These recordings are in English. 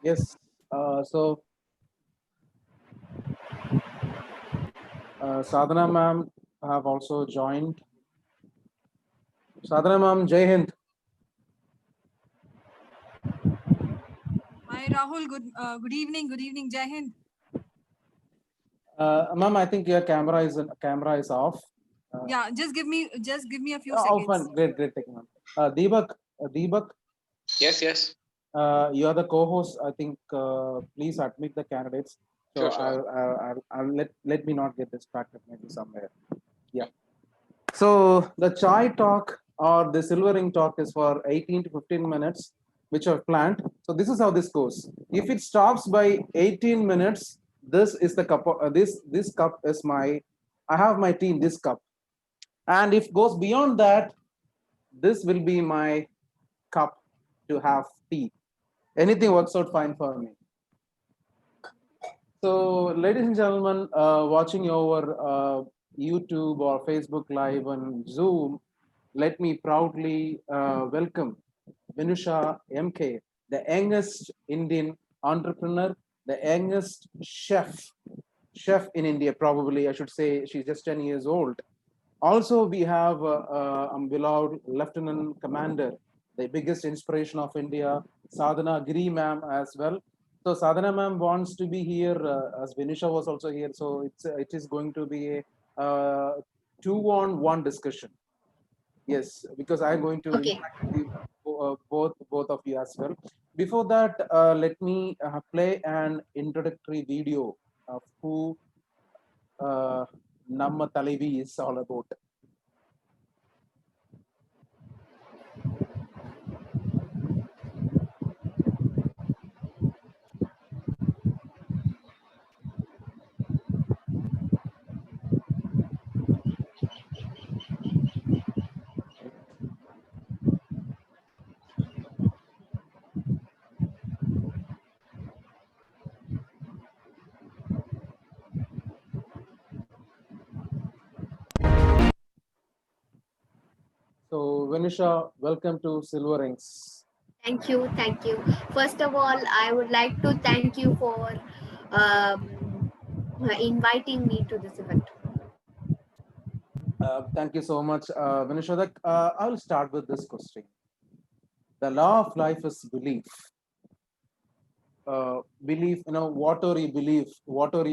Yes. So Sadhana ma'am have also joined. Sadhana ma'am, Jai Hind. Hi Rahul, good evening, Jai Hind. Ma'am, I think your camera is off. Yeah, just give me a few Oh, seconds. fine. Great, thank you, ma'am. Deepak, Yes, yes. you are the co-host. I think please admit the candidates. So Sure, sure. I'll let me not get distracted maybe somewhere. Yeah. So the chai talk or the silver ring talk is for 18 to 15 minutes, which are planned. So this is how this goes. If it stops by 18 minutes, this is the cup. This cup is my. I have my tea in this cup, and if goes beyond that, this will be my cup to have tea. Anything works out fine for me. So, ladies and gentlemen, watching over YouTube or Facebook Live and Zoom, let me proudly welcome Vinusha MK, the youngest Indian entrepreneur, the youngest chef in India, probably. I should say she's just 10 years old. Also, we have beloved Lieutenant Commander, the biggest inspiration of India, Sadhana Giri ma'am as well. So Sadhana ma'am wants to be here as Vinusha was also here. So it is going to be a two-on-one discussion. Yes, because I'm going to Okay. interact with you, both of you as well. Before that, let me play an introductory video of who Namma Talevi is all about. So, Venisha, welcome to Silver Rings. Thank you. Thank you. First of all, I would like to thank you for inviting me to this event. Thank you so much, Venisha. I'll start with this question. The law of life is belief. Belief, whatever you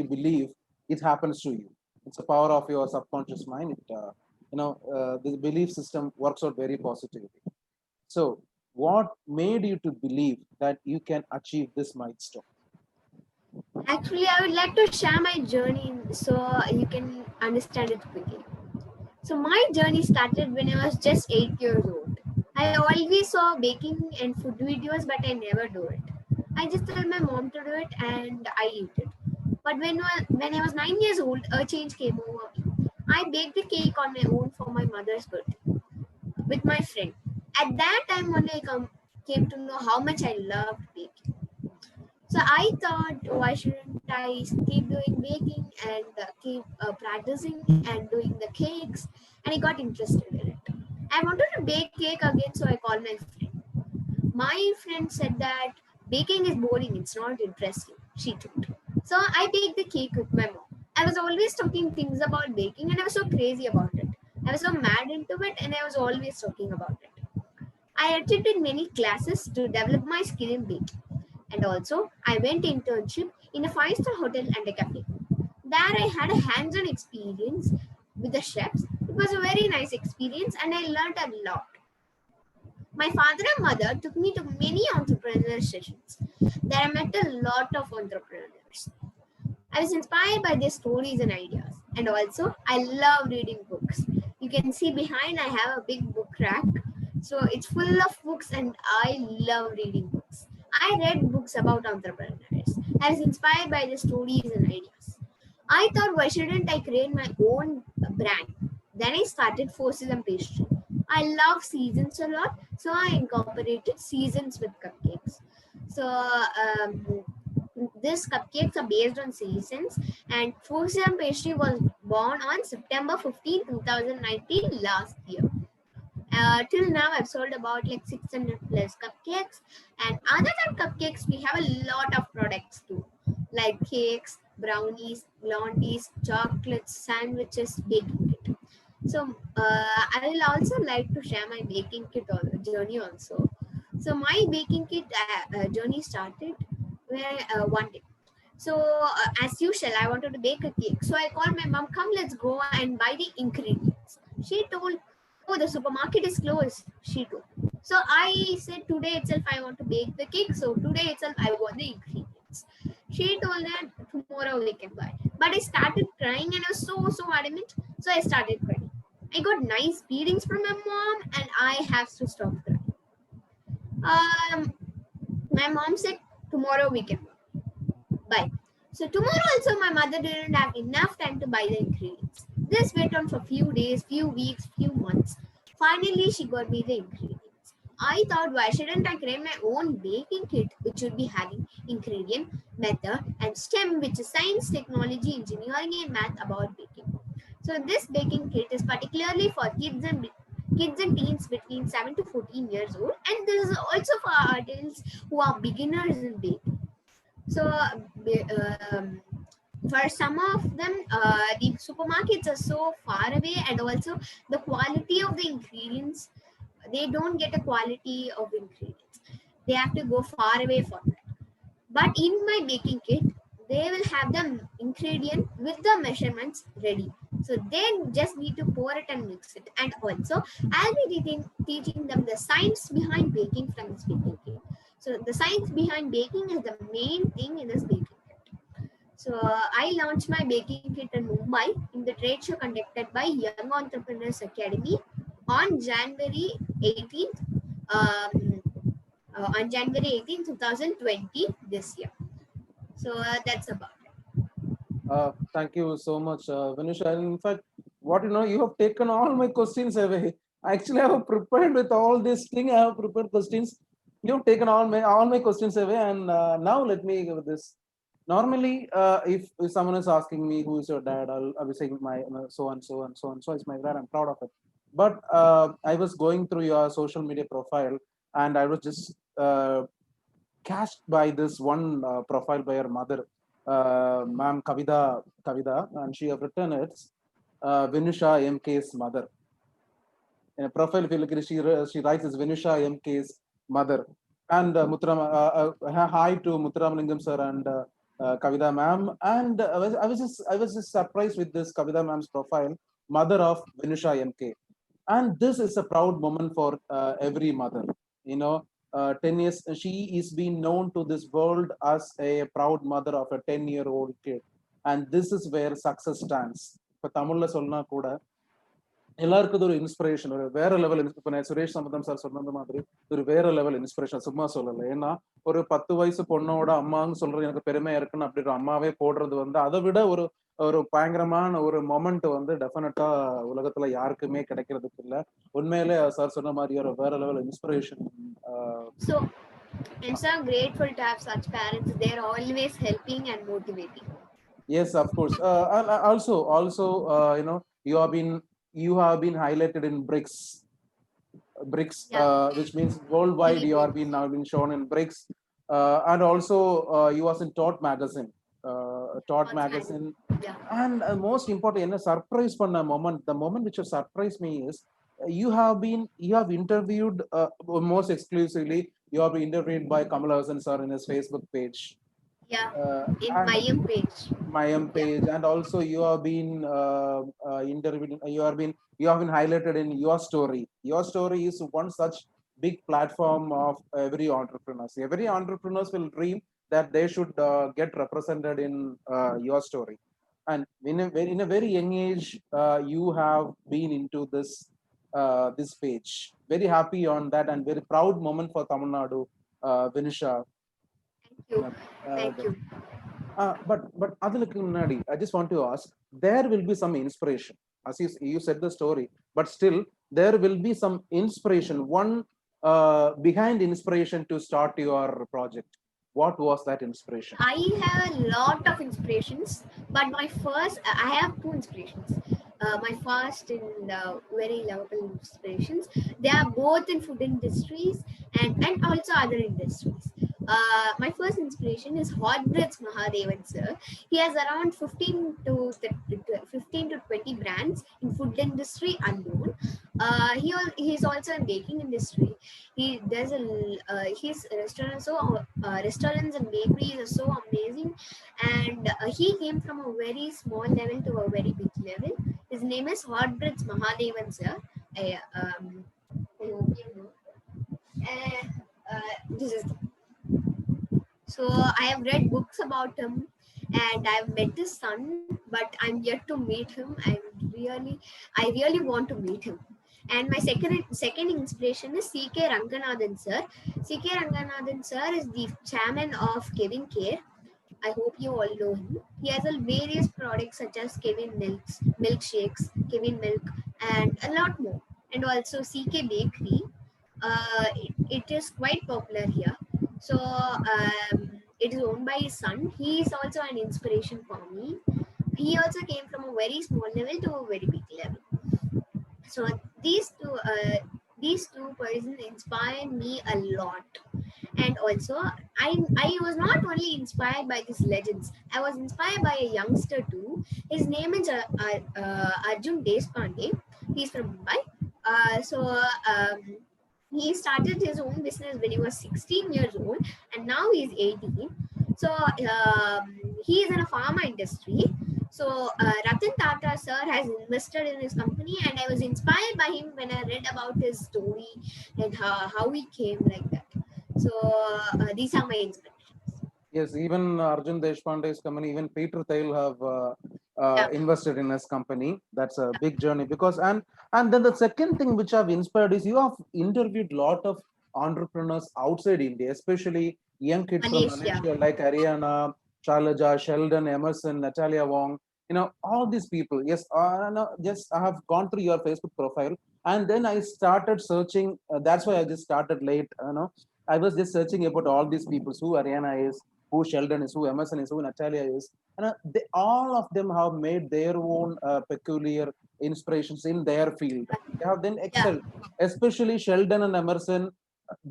believe, it happens to you. It's the power of your subconscious mind. The belief system works out very positively. So, what made you to believe that you can achieve this milestone? Actually, I would like to share my journey so you can understand it quickly. So, my journey started when I was just 8 years old. I always saw baking and food videos, but I never do it. I just tell my mom to do it and I eat it. But when I was 9 years old, a change came over me. I baked a cake on my own for my mother's birthday with my friend. At that time, when came to know how much I loved baking. So I thought, why shouldn't I keep doing baking and keep practicing and doing the cakes? And I got interested in it. I wanted to bake cake again, so I called my friend. My friend said that baking is boring, it's not interesting. She told. So I baked the cake with my mom. I was always talking things about baking and I was so crazy about it. I was so mad into it and I was always talking about it. I attended many classes to develop my skill in baking. And also, I went internship in a five-star hotel and a cafe. There I had a hands-on experience with the chefs. It was a very nice experience and I learned a lot. My father and mother took me to many entrepreneur sessions. There I met a lot of entrepreneurs. I was inspired by their stories and ideas. And also, I love reading books. You can see behind I have a big book rack. So it's full of books and I love reading books. I read books about entrepreneurs. I was inspired by their stories and ideas. I thought, why shouldn't I create my own brand? Then I started Forces and Pastry. I love seasons a lot, so I incorporated seasons with cupcakes. So these cupcakes are based on seasons, and Forces Pastry was born on September 15, 2019, last year. Till now I've sold about like 600 plus cupcakes, and other than cupcakes we have a lot of products too, like cakes, brownies, blondies, chocolates, sandwiches, baking kit. So I will also like to share my baking kit journey also. So my baking kit journey started where one day. So as usual, I wanted to bake a cake. So I called my mom, come, let's go and buy the ingredients. She told, oh, the supermarket is closed. She told. So I said, today itself I want to bake the cake. So today itself I want the ingredients. She told that tomorrow we can buy. But I started crying and I was so adamant. So I started crying. I got nice beatings from my mom and I have to stop crying. My mom said, tomorrow we can buy. So tomorrow also my mother didn't have enough time to buy the ingredients. This went on for few days, few weeks, few months. Finally, she got me the ingredients. I thought, why shouldn't I create my own baking kit, which would be having ingredient, method, and STEM, which is science, technology, engineering, and math about baking. So this baking kit is particularly for kids and teens between 7 to 14 years old, and this is also for adults who are beginners in baking. So for some of them, the supermarkets are so far away, and also the quality of the ingredients, they don't get a quality of ingredients. They have to go far away for that. But in my baking kit, they will have the ingredient with the measurements ready. So they just need to pour it and mix it. And also, I'll be teaching them the science behind baking from this baking kit. So the science behind baking is the main thing in this baking kit. So I launched my baking kit in Mumbai in the trade show conducted by Young Entrepreneurs Academy on January 18th. On January 18, 2020 this year. So that's about it. Thank you so much, Vinusha. In fact, what you have taken all my questions away. Actually, I have prepared with all this thing. I have prepared questions. You have taken all my questions away, and now let me give this. Normally, if someone is asking me who is your dad, I'll be saying my so and so and so and so is my dad. I'm proud of it. But I was going through your social media profile, and I was just cast by this one profile by her mother, ma'am Kavida, and she have written it's Vinusha MK's mother. In a profile, if you look at it, she writes as Vinusha MK's mother. And hi to Muthuramalingam sir and Kavida ma'am. And I was just surprised with this Kavida ma'am's profile, mother of Vinusha MK. And this is a proud moment for every mother. 10 years, she is being known to this world as a proud mother of a 10-year-old kid. And this is where success stands. இப்போ தமிழ்ல சொன்னா கூட எல்லாருக்கும் ஒரு inspiration, ஒரு வேற level. இப்போ சுரேஷ் சம்பந்தம் சார் சொன்னது மாதிரி ஒரு வேற லெவல் இன்ஸ்பிரேஷன் சும்மா சொல்லலை. ஏன்னா ஒரு 10 வயசு பொண்ணோட அம்மான்னு சொல்றது எனக்கு பெருமையா இருக்குன்னு அப்படி அம்மாவே போடுறது அதை விட ஒரு ஒரு பயங்கரமான ஒரு மொமெண்ட் டெஃபினட்டா உலகத்துல யாருக்குமே கிடைக்கிறதுக்கு இல்ல. உண்மையிலே சார் சொன்ன மாதிரி ஒரு வேற level inspiration. So I'm so grateful to have such parents. They're always helping and motivating. Yes, of course. And also you have been highlighted in BRICS, Yeah. which means worldwide you are now been shown in BRICS, and also you was in Tot magazine. Magazine. Yeah. And most important, in a surprise moment, the moment which has surprised me is you have interviewed most exclusively. You have been interviewed by Kamal Hassan sir in his Facebook page. Yeah, in my page. page, and also you have been interviewed. You have been highlighted in Your Story. Your Story is one such big platform of every entrepreneur. Every entrepreneur will dream that they should get represented in Your Story. And in a very young age, you have been into this page. Very happy on that, and very proud moment for Tamil Nadu, Vinusha. Thank you. But I just want to ask, there will be some inspiration, as you said the story, but still there will be some inspiration, one behind inspiration to start your project. What was that inspiration? I have a lot of inspirations, but I have two inspirations. my first and very lovable inspirations. They are both in food industries and also other industries. My first inspiration is Hot Breads Mahadevan sir. He has around 15 to 20 brands in food industry alone. He's also in baking industry. He does his restaurants and bakeries are so amazing, and he came from a very small level to a very big level. His name is Hotbreads Mahadevan sir. I hope you know. This is so I have read books about him, and I've met his son, but I'm yet to meet him. I really want to meet him. And my second inspiration is C.K. Ranganathan sir. C.K. Ranganathan sir is the chairman of Kevin Care. I hope you all know him. He has various products such as Kevin Milks, milkshakes, Kevin Milk, and a lot more. And also CK Bakery. It is quite popular here. So it is owned by his son. He is also an inspiration for me. He also came from a very small level to a very big level. So these two persons inspire me a lot. And also I was not only inspired by these legends, I was inspired by a youngster too. His name is Arjun Deshpande. He's from Mumbai. He started his own business when he was 16 years old, and now he's 18. So he is in a pharma industry. So Ratan Tata sir has invested in his company, and I was inspired by him when I read about his story and how he came like that. So these are my inspirations. Yes, even Arjun Deshpande's company, even Peter Thiel have Yeah. invested in his company. That's a big journey because and then the second thing which I've inspired is you have interviewed lot of entrepreneurs outside India, especially young kids from Malaysia. Malaysia like Ariana, Shalaja, Sheldon, Emerson, Natalia Wong. You know all these people. Yes, no, just I have gone through your Facebook profile, and then I started searching. That's why I just started late. I was just searching about all these people. Who Ariana is, who Sheldon is, who Emerson is, who Natalia is. And all of them have made their own peculiar inspirations in their field. They have then Yeah. excelled, especially Sheldon and Emerson.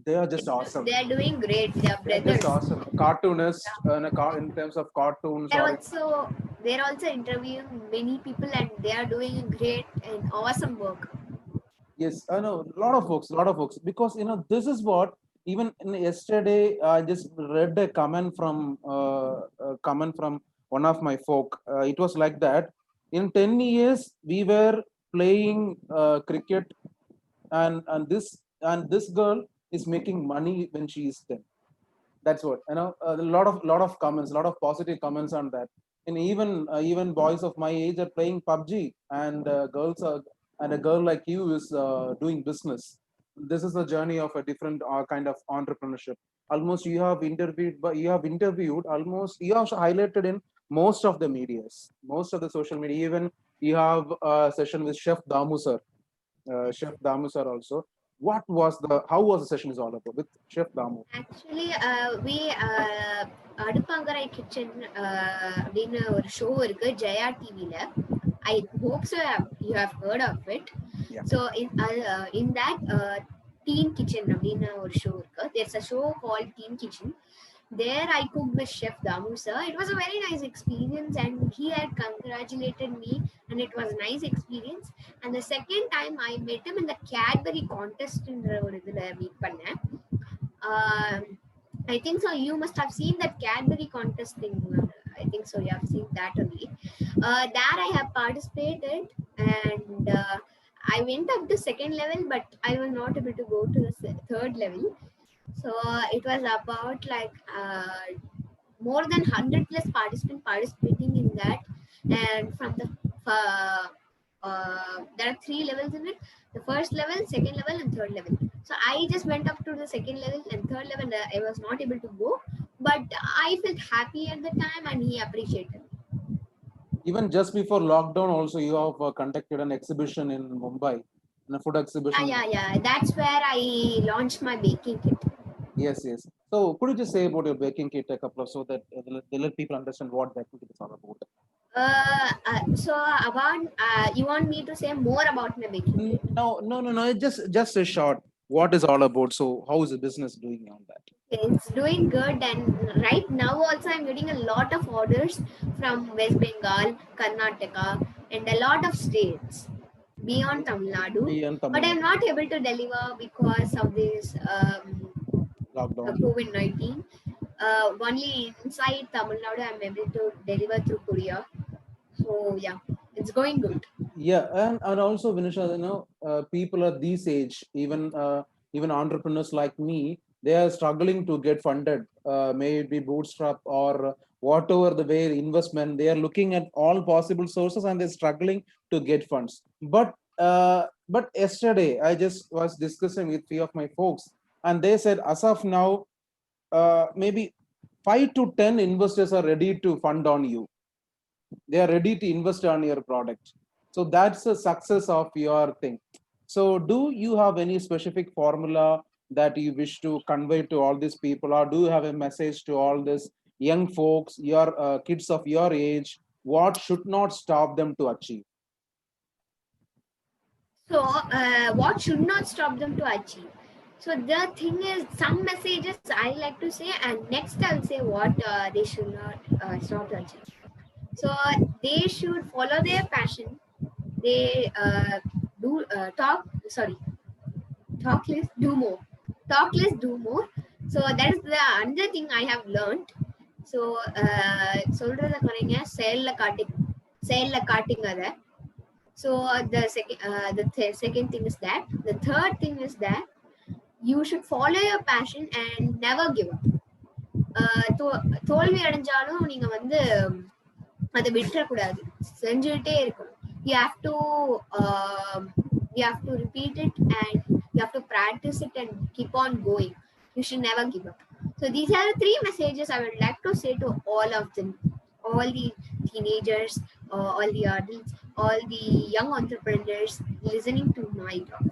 They are just awesome. They are doing great. They are They're just brothers. awesome. Cartoonists in terms of cartoons or They're also interviewing many people, and they are doing great and awesome work. yes, I know a lot of books. Because this is what even yesterday I just read a comment from one of my folk. It was like that. In 10 years, we were playing cricket, and this girl is making money when she is 10. That's what a lot of comments, a lot of positive comments on that. And even boys of my age are playing PUBG, and girls are, and a girl like you is doing business. This is the journey of a different kind of entrepreneurship. Almost you have interviewed almost, you have highlighted in most of the medias, most of the social media. Even you have a session with Chef Damu sir also. How was the session is all about with Chef Damu? Actually, we அடுப்பாங்கரை kitchen அப்படின்னு ஒரு show இருக்கு ஜெயா டிவில. I hope so you have heard of it. Yeah. So in that Teen Kitchen அப்படின்னு ஒரு show இருக்கு. There's a show called Teen Kitchen. There I cooked with Chef Damu sir. It was a very nice experience, and he had congratulated me, and it was a nice experience. And the second time I met him in the Cadbury contest ஒரு இதுல meet பண்ணேன். I think so. You must have seen that Cadbury contest thing. I think so. You have seen that only. There I have participated, and I went up to second level, but I was not able to go to the third level. So it was about like more than 100 plus participants participating in that, and from the there are 3 levels in it: the first level, second level, and third level. So I just went up to the second level, and third level I was not able to go, but I felt happy at the time, and he appreciated me. Even just before lockdown also, you have conducted an exhibition in Mumbai, a food exhibition. Yeah. That's where I launched my baking kit. Yes. So could you just say about your baking kit a couple of, so that they let people understand what that kit is all about? So you want me to say more about my baking kit? No. Just a short. What is all about? So how is the business doing on that? It's doing good, and right now also I'm getting a lot of orders from West Bengal, Karnataka, and a lot of states beyond Tamil Nadu. Beyond Tamil But I'm Nadu. not able to deliver because of this Lockdown. COVID-19. Only inside Tamil Nadu I'm able to deliver through courier. So yeah, it's going good. Yeah, and also Vinusha, people at this age, even entrepreneurs like me, they are struggling to get funded, maybe bootstrap or whatever the way investment. They are looking at all possible sources and they're struggling to get funds. But yesterday I just was discussing with few of my folks, and they said as of now, maybe 5 to 10 investors are ready to fund on you. They are ready to invest on your product. So that's a success of your thing. So do you have any specific formula that you wish to convey to all these people, or do you have a message to all these young folks, your kids of your age, what should not stop them to achieve? So what should not stop them to achieve? So the thing is, some messages I like to say, and next I'll say what they should not stop to achieve. So they should follow their passion. They talk less, do more. Talk less, do more. So that is the another thing I have learned. So சொல்றத குறைங்க, செயல்ல காட்டுங்க அதை. So the second thing is that. The third thing is that you should follow your passion and never give up. தோல்வி அடைஞ்சாலும் நீங்க வந்து அதை விட்டுறக்கூடாது, செஞ்சுக்கிட்டே இருக்கணும். You have to repeat it, and you have to practice it and keep on going. You should never give up. So these are the 3 messages I would like to say to all of them, all the teenagers, all the adults, all the young entrepreneurs listening to my talk.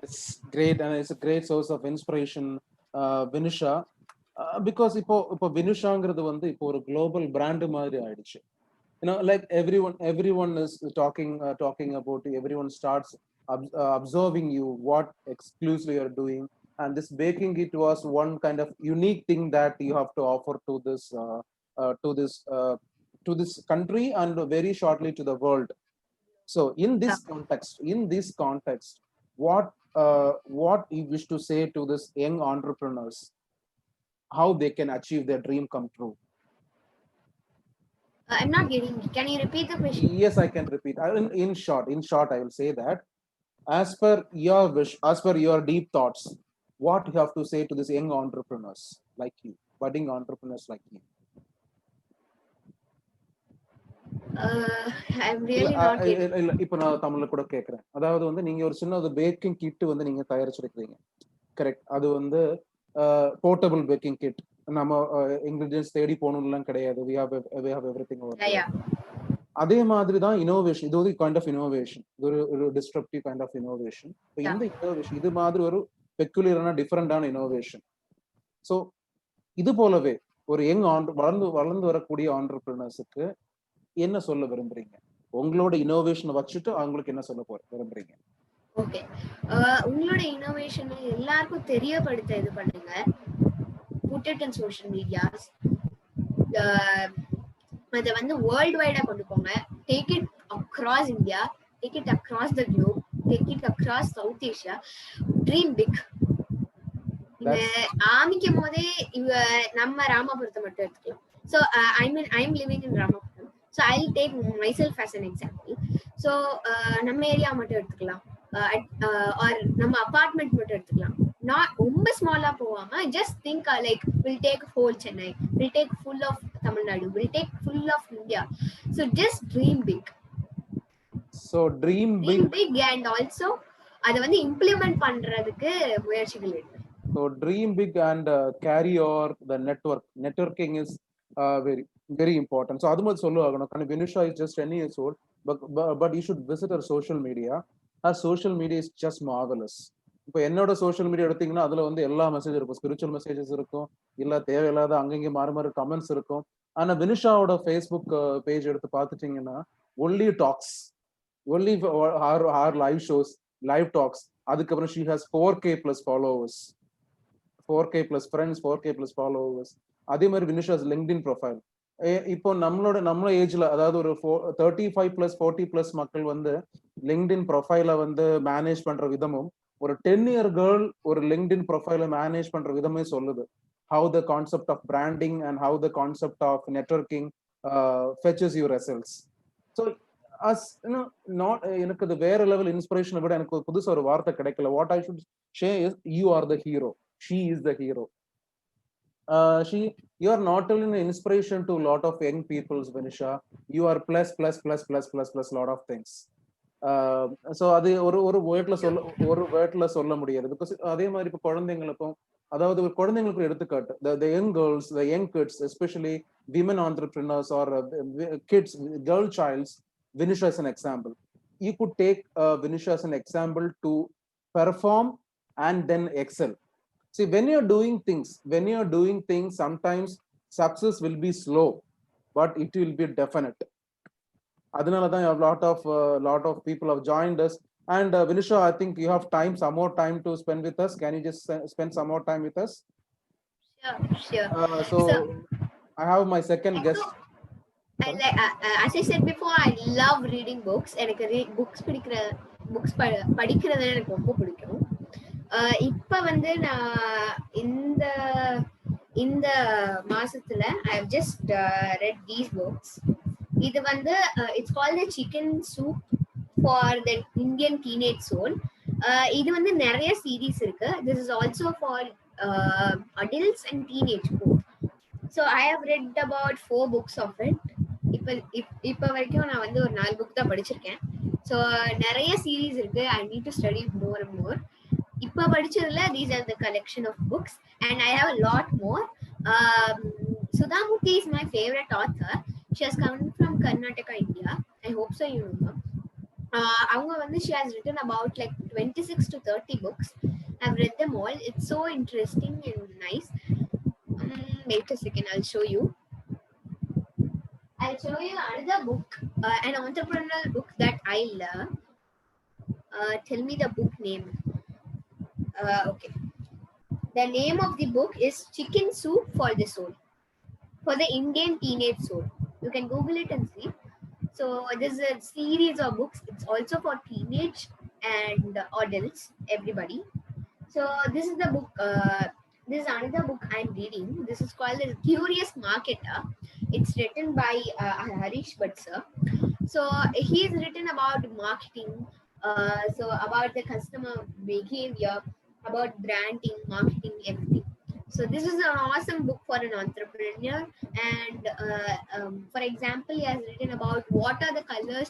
It's great, and it's a great source of inspiration, Vinusha. Because இப்போ வினுஷாங்கிறது வந்து இப்போ ஒரு global brand மாதிரி ஆயிடுச்சு. Like everyone is talking about it. Everyone starts observing you, what exclusively you're doing, and this baking it was one kind of unique thing that you have to offer to this country and very shortly to the world. So in this context, what you wish to say to this young entrepreneurs, how they can achieve their dream come true? I'm not getting it. Can you repeat the question? Yes, I can repeat. In short, I will say that as per your wish, as per your deep thoughts, what you have to say to these young entrepreneurs like you, budding entrepreneurs like you? I'm really not getting. இப்போ நான் தமிழ்ல கூட கேக்குறேன். அதாவது வந்து நீங்க ஒரு சின்ன பேக்கிங் கிட் வந்து நீங்க தயாரிச்சிருக்கீங்க, கரெக்ட்? அது வந்து போர்ட்டபிள் பேக்கிங் கிட். நம்ம இன்கிரிடியன்ஸ் தேடி போகணும்லாம் கிடையாது. we have everything over there. அதே மாதிரி தான் இனோவேஷன். இது ஒரு கைண்ட் ஆஃப் இனோவேஷன், ஒரு டிஸ்ட்ரப்டிவ் கைண்ட் ஆஃப் இனோவேஷன். இப்போ இந்த இனோவேஷன் இது மாதிரி ஒரு பெக்குலியரான டிஃபரெண்டான இனோவேஷன். ஸோ இது போலவே ஒரு யங் வளர்ந்து வரக்கூடிய ஆண்டர்பிரினர்ஸுக்கு என்ன சொல்ல விரும்புறீங்க? உங்களோட இனோவேஷனை வச்சுட்டு அவங்களுக்கு என்ன சொல்ல விரும்புறீங்க? ஓகே, உங்களோட இனோவேஷனை எல்லாருக்கும் தெரியப்படுத்த இது பண்ணுங்க. Put it in social medias. அதை வந்து வேர்ல்டு வைடா கொண்டு போங்க. Take it across India, take it across the globe, take it across South Asia. Dream big. இவ ஆரம்பிக்கும் போதே நம்ம ராமபுரத்தை மட்டும் எடுத்துக்கலாம். So I'm living in Ramapur. So I'll take myself as an example. So நம்ம ஏரியா மட்டும் எடுத்துக்கலாம், or நம்ம அபார்ட்மெண்ட் மட்டும் எடுத்துக்கலாம். Not ரொம்ப ஸ்மாலா போகாம just think like we'll take whole Chennai, we'll take full of Tamil Nadu, we'll take full of India. So just dream big. So dream big and also அதை வந்து implement பண்றதுக்கு முயற்சிகள் எடுங்க. So dream big and carry over the networking is very very important. So adu mod solluvaga kana Vinusha is just 10 years old, but you should visit her social media. Her social media is just marvelous. இப்போ என்னோட social media எடுத்தீங்கன்னா அதுல வந்து எல்லா message இருக்கும், spiritual messages இருக்கும், இல்ல தேவையில்லாத அங்கங்க மாறி கமெண்ட்ஸ் இருக்கும். ஆனா வினுஷாவோட ஃபேஸ்புக் பேஜ் எடுத்து பார்த்துட்டீங்கன்னா only talks, only our live shows, live talks. அதுக்கப்புறம் she has 4K plus followers, 4K plus friends, 4K plus followers. அதே மாதிரி வினுஷாஸ் லிங்க்டின் ப்ரொஃபைல். இப்போ நம்ம ஏஜ்ல, அதாவது ஒரு 35 plus 40 plus மக்கள் வந்து லிங்க்டின் ப்ரொஃபைலை வந்து மேனேஜ் பண்ற விதமும் ஒரு 10-year கேர்ள் ஒரு லிங்க்டின் ப்ரொஃபைலை மேனேஜ் பண்ற விதமே சொல்லுது. How the concept of branding and how the concept of networking fetches your results. So as you know, not எனக்கு அது வேற லெவல் இன்ஸ்பிரேஷனை விட எனக்கு புதுசா ஒரு வார்த்தை கிடைக்கல. What I should say is you are the hero, she is the hero. You are not only an inspiration to a lot of young people, Vinusha. You are plus lot of things. So அது ஒரு வேர்ட்ல சொல்ல முடியாது. Because அதே மாதிரி இப்போ குழந்தைங்களுக்கும், அதாவது ஒரு குழந்தைங்களுக்கு எடுத்துக்காட்டு, the young girls, the young kids, especially women entrepreneurs or kids, girl childs, Vinusha as an example. You could take Vinusha as an example to perform and then excel. See, when you're doing things, sometimes success will be slow, but it will be definite. அதனால தான் lot of people have joined us. And Vinusha, I think you have some more time to spend with us. Can you just spend some more time with us? Sure. So I have my second guest. As I said before, I love reading books. எனக்கு books படிக்கிறது எனக்கு ரொம்ப பிடிக்கும். இப்ப வந்து நான் இந்த மாசத்துல I have just read these books. இது வந்து it's called the chicken soup for the Indian teenage soul. இது வந்து நிறைய சீரீஸ் இருக்கு. This is also for adults and teenage both. So I have read about 4 books of it. இப்ப வரைக்கும் நான் வந்து ஒரு 4 புக் தான் படிச்சிருக்கேன். So நிறைய சீரீஸ் இருக்கு. I need to study more and more. இப்ப படிச்சதுல these are the collection of books and I have a lot more. Sudha Murthy is my favorite author. She has come from Karnataka, India. I hope so you know. அவங்க வந்து she has written about like 26 to 30 books. I've read them all. It's so interesting and nice. Wait a second, I'll show you another book, an entrepreneurial book that I love. Tell me the book name. Okay, the name of the book is Chicken Soup for the Soul, for the Indian teenage soul. You can Google it and see. So this is a series of books. It's also for teenage and adults, everybody. So this is the book. This is another book I'm reading. This is called The Curious Marketer. It's written by Harish Bhatt sir. So he's written about marketing, so about the customer behavior, about branding, marketing, everything. So this is an awesome book for an entrepreneur. And for example, he has written about what are the colors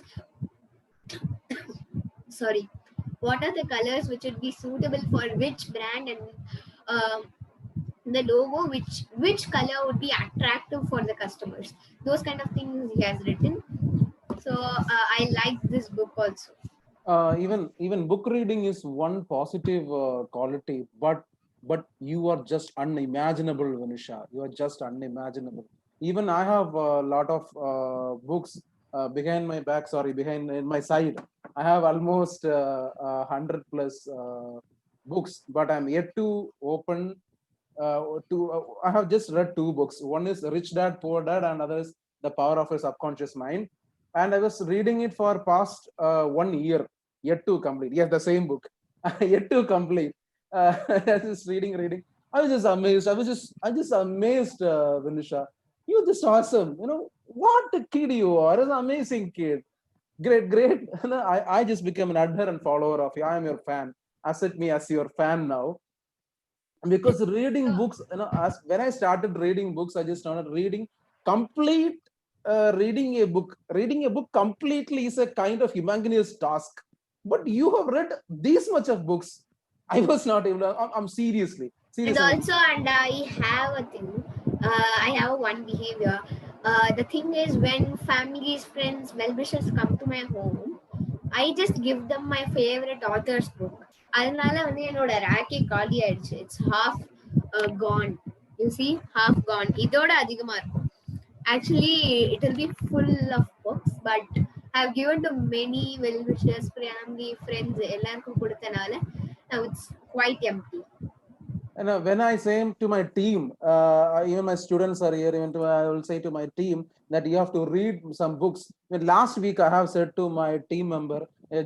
what are the colors which would be suitable for which brand, and the logo, which color would be attractive for the customers. Those kind of things he has written. So I like this book also. Even book reading is one positive quality, but you are just unimaginable, Vinusha. You are just unimaginable. Even I have a lot of books behind my back, behind in my side. I have almost 100 plus books, but I'm yet to open I have just read 2 books. One is Rich Dad Poor Dad, and other is The Power of Your Subconscious Mind. And I was reading it for past 1 year, yet to complete. Yes, the same book, yet to complete. I was just reading. I was just amazed. I just amazed, Vinusha. You're just awesome. You know what a kid you are. An amazing kid. Great. I just became an adherent follower of you. I am your fan. Accept me as your fan now. Because reading books, when I started reading books, I just started reading complete. Reading a book completely is a kind of humongous task. But you have read this much of books. I was not able to. I'm seriously. And also, and I have a thing. I have one behavior. The thing is, when families, friends, well-wishers come to my home, I just give them my favorite author's book. அதனால வந்து என்னோட ரேக்கே காலி ஆயிடுச்சு. It's half gone. You see, half gone. இதோட அதிகமா இருக்கும். Actually, it will be full of books, but I've given to many well wishers, family, friends, எல்லாருக்கும் கொடுத்தனால now it's quite empty. And when I say to my team, even my students are here, even I will say to my team that you have to read some books. Last week I have said to my team member,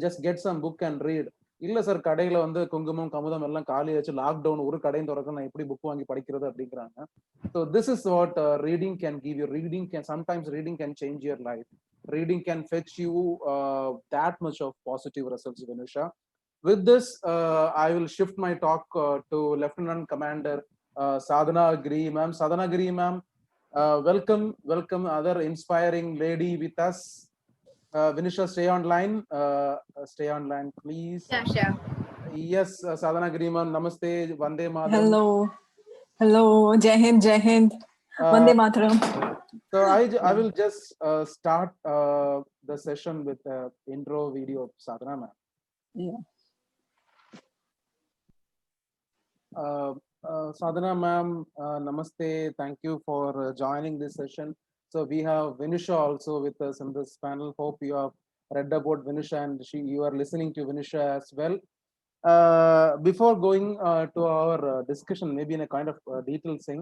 just get some book and read. இல்ல sir கடையில வந்து குங்குமம் கமுதம் எல்லாம் காலி வச்சு lockdown ஒரு கடையும் திறக்க நான் எப்படி புக் வாங்கி படிக்கிறது அப்படிங்கிறாங்க. So this is what reading can give you. Sometimes reading can change your life. Reading can fetch you that much of positive results, Vinusha. With this, I will shift my talk to Lieutenant Commander Sadhana Giri, ma'am. Sadhana Giri, ma'am, welcome, other inspiring lady with us. Vinusha, stay online, please. Yeah, sure. Yes, Sadhana Giri, ma'am, namaste, Vande Mataram. Hello, Jai Hind, Vande Mataram. So I will just start the session with intro video of Sadhana, ma'am. Yeah. Sadhana ma'am, namaste. Thank you for joining this session. So we have Vinusha also with us in this panel. Hope you have read about Vinusha and you are listening to Vinusha as well. Before going to our discussion, maybe in a kind of detailed thing,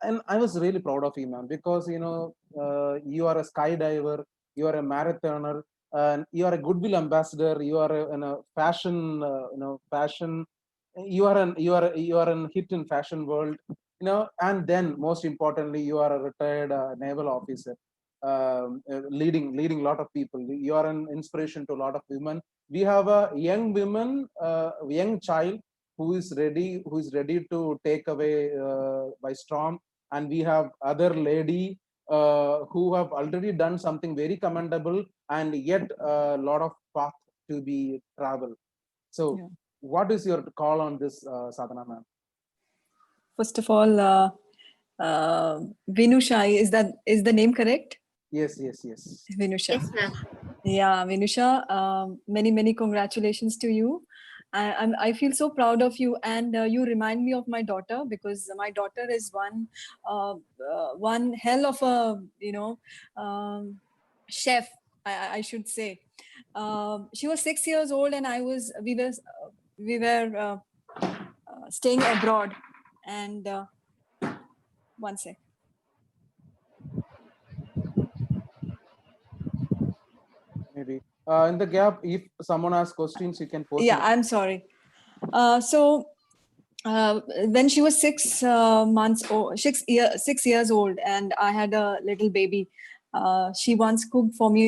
and I was really proud of you, ma'am, because you are a skydiver, you are a marathoner, and you are a goodwill ambassador. You are a fashion, fashion. You are an hit in fashion world, and then most importantly, you are a retired naval officer, leading a lot of people. You are an inspiration to a lot of women. We have a young child who is ready to take away by storm, and we have other lady who have already done something very commendable, and yet a lot of path to be traveled. So yeah. What is your call on this, Sadhana ma'am? First of all, Vinusha, is the name correct? Yes. Vinusha. Yes, ma'am. Yeah, Vinusha, many congratulations to you. I feel so proud of you, and you remind me of my daughter, because my daughter is one hell of a chef, I should say. She was 6 years old, and we were staying abroad, and one sec. Maybe in the gap, if someone asks questions, you can post. Yeah, I'm sorry. So when she was 6 years old, and I had a little baby, she once cooked for me.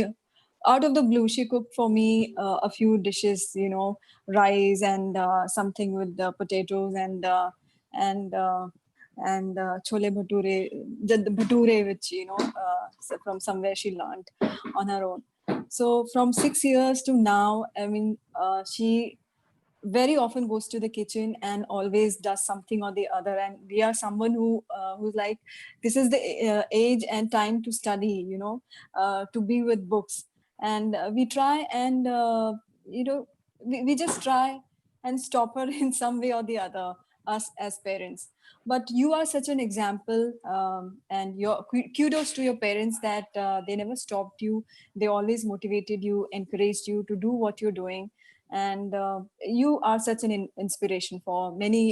Out of the blue, she cooked for me a few dishes, rice and something with potatoes and chole bhature, the bhature, which from somewhere she learned on her own. So from 6 years to now, I mean, she very often goes to the kitchen and always does something or the other, and we are someone who's like, this is the age and time to study, to be with books, and we try and we just try and stop her in some way or the other, us as parents. But you are such an example, and your kudos to your parents that they never stopped you. They always motivated you, encouraged you to do what you're doing, and you are such an inspiration for many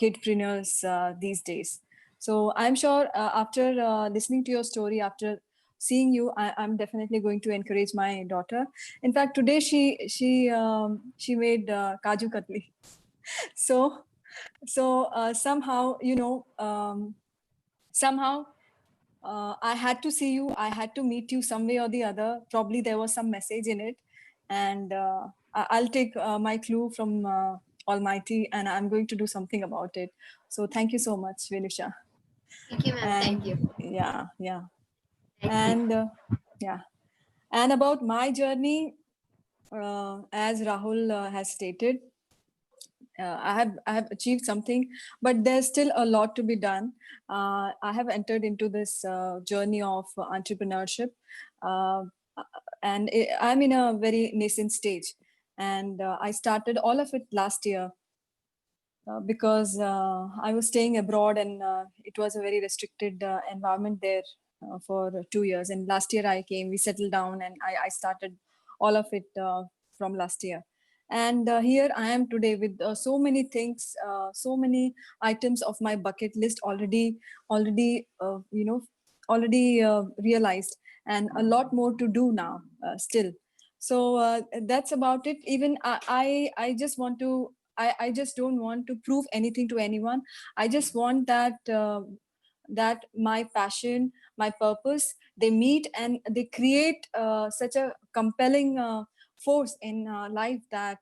kidpreneurs these days. So I'm sure after listening to your story, after seeing you, I'm definitely going to encourage my daughter. In fact, today she made kaju katli. So somehow, somehow I had to see you, I had to meet you some way or the other. Probably there was some message in it, and I'll take my clue from Almighty, and I'm going to do something about it. So thank you so much, Vinusha. Thank you, ma'am. Thank you. Yeah. And yeah, and about my journey, as Rahul has stated, I have achieved something, but there's still a lot to be done. I have entered into this journey of entrepreneurship, and I'm in a very nascent stage, and I started all of it last year, because I was staying abroad, and it was a very restricted environment there for 2 years. And last year I came, we settled down, and I started all of it from last year. And here I am today with so many things, so many items of my bucket list already realized, and a lot more to do now still. So that's about it. Even I just want to, I just don't want to prove anything to anyone. I just want that my passion, my purpose, they meet and they create such a compelling force in life that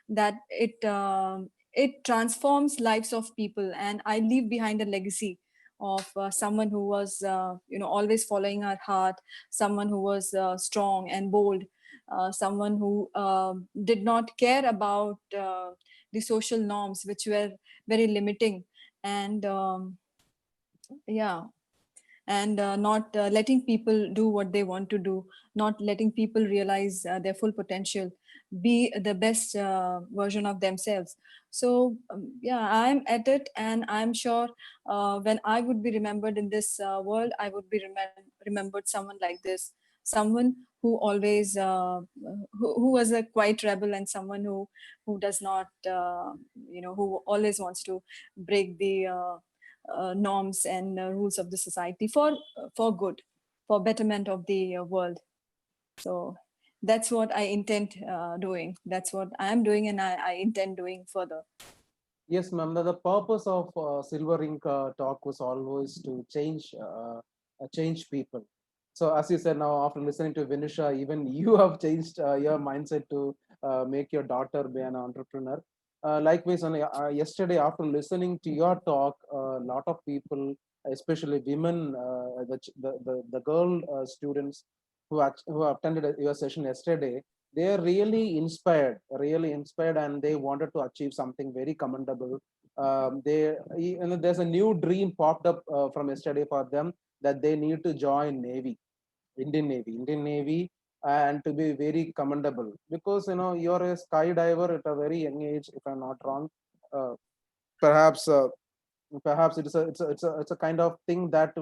that it transforms lives of people, and I leave behind a legacy of someone who was always following her heart, someone who was strong and bold, someone who did not care about the social norms which were very limiting, and yeah, and not letting people do what they want to do, not letting people realize their full potential, be the best version of themselves. So yeah, I'm at it, and I'm sure when I would be remembered in this world, I would be remembered someone like this, someone who always who was a quiet rebel, and someone who does not who always wants to break the norms and rules of the society for good, for betterment of the world. So that's what I intend doing. That's what I am doing, and I intend doing further. Yes, ma'am. The purpose of Silver Ink talk was always to change people. So, as you said, now after listening to Vinusha, even you have changed your mindset to make your daughter be an entrepreneur. Likewise, yesterday, after listening to your talk, a lot of people, especially women, the girl students who attended your session yesterday, they are really inspired, and they wanted to achieve something very commendable. There's a new dream popped up from yesterday for them, that they need to join Indian Navy, and to be very commendable, because you're a skydiver at a very young age, if I'm not wrong. Uh, perhaps perhaps it's a kind of thing that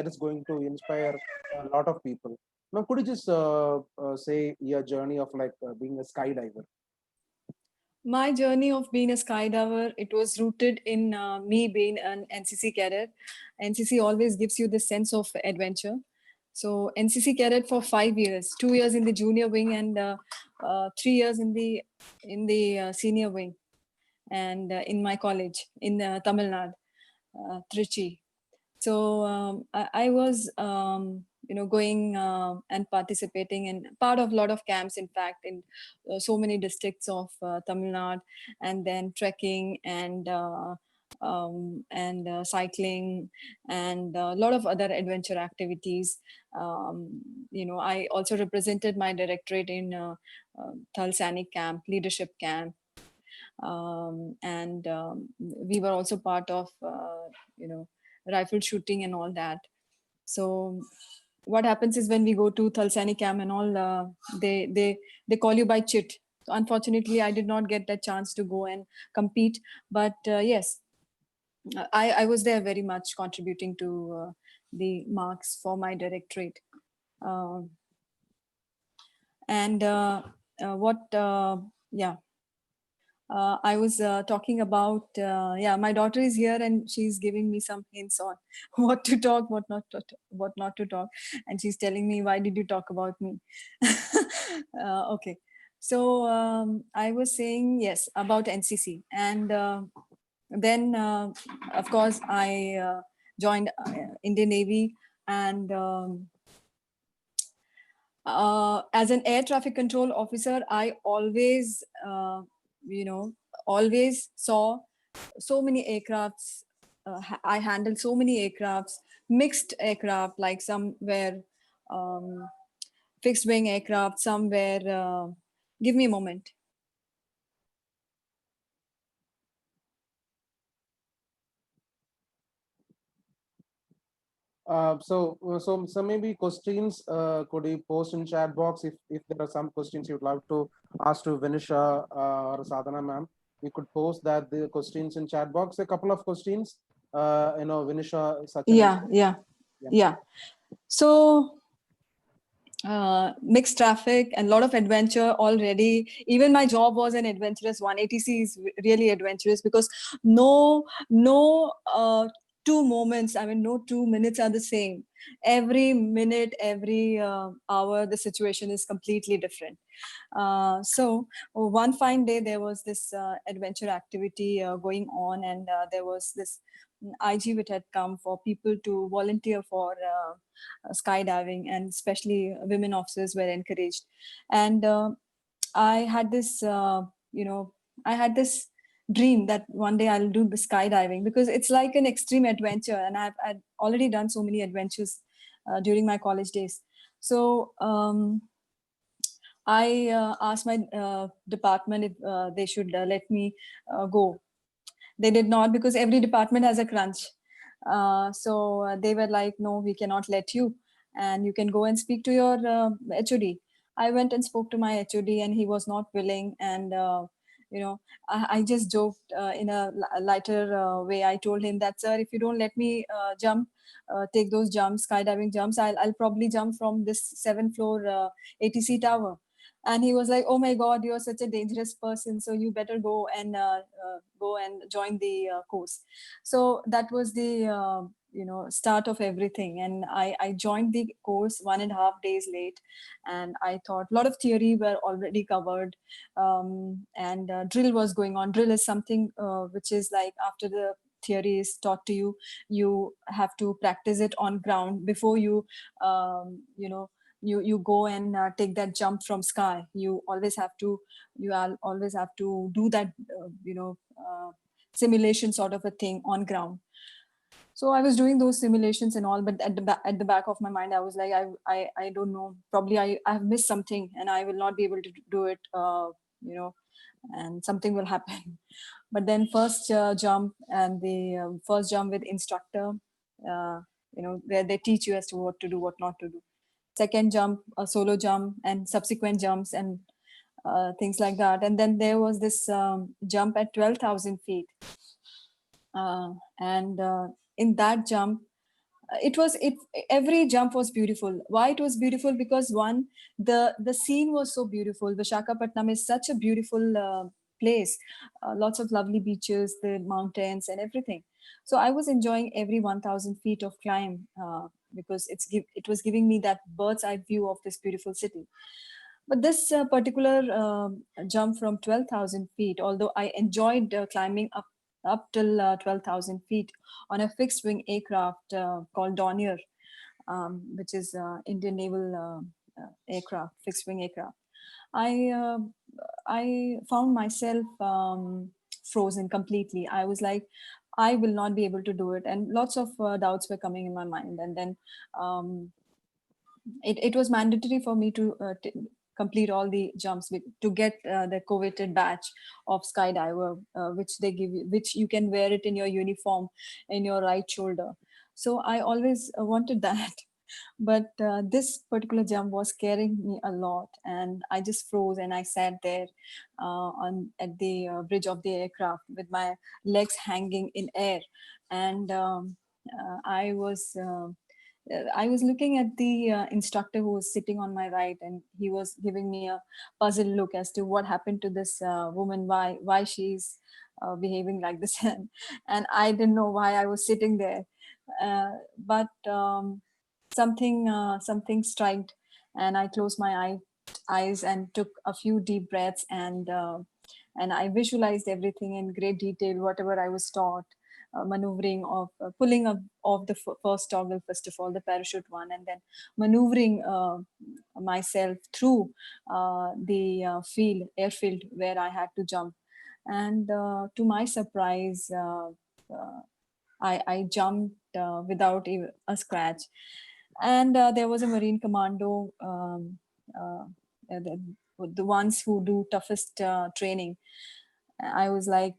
is going to inspire a lot of people. Now, could you just say your journey of being a skydiver? My journey of being a skydiver, it was rooted in me being an NCC cadet. NCC always gives you this sense of adventure. So NCC cadet for 5 years, 2 years in the junior wing, and 3 years in the senior wing, and in my college in Tamil Nadu, Trichy. So I was going and participating in part of a lot of camps, in fact, in so many districts of Tamil Nadu, and then trekking and cycling, and a lot of other adventure activities. I also represented my directorate in Thal Sainik camp, leadership camp, and we were also part of rifle shooting and all that. So what happens is, when we go to Thalsani camp and all, they call you by chit. So unfortunately, I did not get that chance to go and compete, but yes, I was there very much contributing to the marks for my directorate. Um and what yeah I was talking about, my daughter is here, and she's giving me some hints on what to talk, what not to talk, and she's telling me, "Why did you talk about me?" Okay, so I was saying, yes, about NCC, and then of course I joined Indian Navy, and as an air traffic control officer, I always, you know, always saw so many aircrafts. I handled so many aircrafts, mixed aircraft, like some were um, fixed wing aircraft, some were. Give me a moment. So maybe questions could you post in chat box, if there are some questions you'd like to ask to Vinusha or Sadhana ma'am. We could post that the questions in chat box. A couple of questions. Vinusha, such an Yeah. Yeah. So mixed traffic and a lot of adventure already. Even my job was an adventurous one. ATC is really adventurous because no 2 moments, I mean no 2 minutes are the same. Every minute, every hour, the situation is completely different. So one fine day there was this adventure activity going on, and there was this IG which had come for people to volunteer for skydiving, and especially women officers were encouraged. And I had this, I had this dream that one day I'll do the skydiving, because it's like an extreme adventure, and I'd already done so many adventures during my college days. So I asked my department if they should let me go. They did not, because every department has a crunch. So they were like, no, we cannot let you, and you can go and speak to your HOD. I went and spoke to my HOD, and he was not willing. And I just joked in a lighter way. I told him that, sir, if you don't let me jump, take those jumps, skydiving jumps, I'll probably jump from this 7th floor ATC tower. And he was like, oh my god, you're such a dangerous person, so you better go and join the course. So that was the start of everything. And I joined the course 1.5 days late, and I thought a lot of theory were already covered. And drill was going on. Drill is something which is like, after the theory is taught to you, you have to practice it on ground before you you go and take that jump from sky. You always have to do that simulation sort of a thing on ground. So I was doing those simulations and all, but at the back of my mind I was like, I don't know, probably I have missed something and I will not be able to do it, and something will happen. But then first jump, and the first jump with instructor, where they teach you as to what to do, what not to do. Second jump, a solo jump, and subsequent jumps, and things like that. And then there was this jump at 12,000 feet. And in that jump, it every jump was beautiful. Why it was beautiful? Because one, the scene was so beautiful. Visakhapatnam is such a beautiful place. Lots of lovely beaches, the mountains, and everything. So I was enjoying every 1,000 feet of climb, because it was giving me that bird's eye view of this beautiful city. But this particular jump from 12,000 feet, although I enjoyed climbing up till 12,000 feet on a fixed wing aircraft called Dornier, which is Indian Naval aircraft, fixed wing aircraft. I found myself frozen completely. I was like, I will not be able to do it, and lots of doubts were coming in my mind. And then it was mandatory for me to complete all the jumps to get the coveted badge of skydiver, which they give you, which you can wear it in your uniform in your right shoulder. So I always wanted that. But this particular jump was scaring me a lot, and I just froze, and I sat there at the bridge of the aircraft with my legs hanging in air. And I was looking at the instructor who was sitting on my right, and he was giving me a puzzled look as to what happened to this woman, why she's behaving like this. And I didn't know why I was sitting there. But something striked, and I closed my eyes and took a few deep breaths, and I visualized everything in great detail, whatever I was taught. Maneuvering of pulling up off the first toggle, first of all, the parachute one, and then maneuvering myself through the airfield where I had to jump. And to my surprise, I jumped without even a scratch. And there was a Marine commando, the ones who do toughest training. I was like,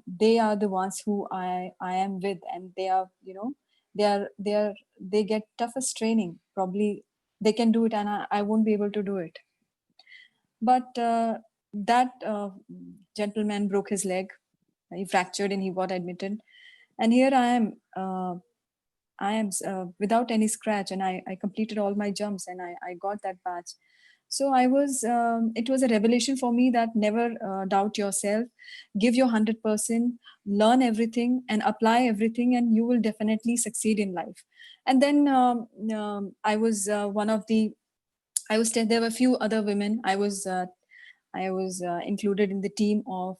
they are the ones who I am with, and they are, they get toughest training. Probably they can do it, and I won't be able to do it. But that gentleman broke his leg. He fractured and he got admitted. And here I am, I am without any scratch, and I completed all my jumps, and I got that badge. So I was, it was a revelation for me that never doubt yourself, give your 100%, learn everything and apply everything, and you will definitely succeed in life. And then I was one of the, there were a few other women. I was included in the team of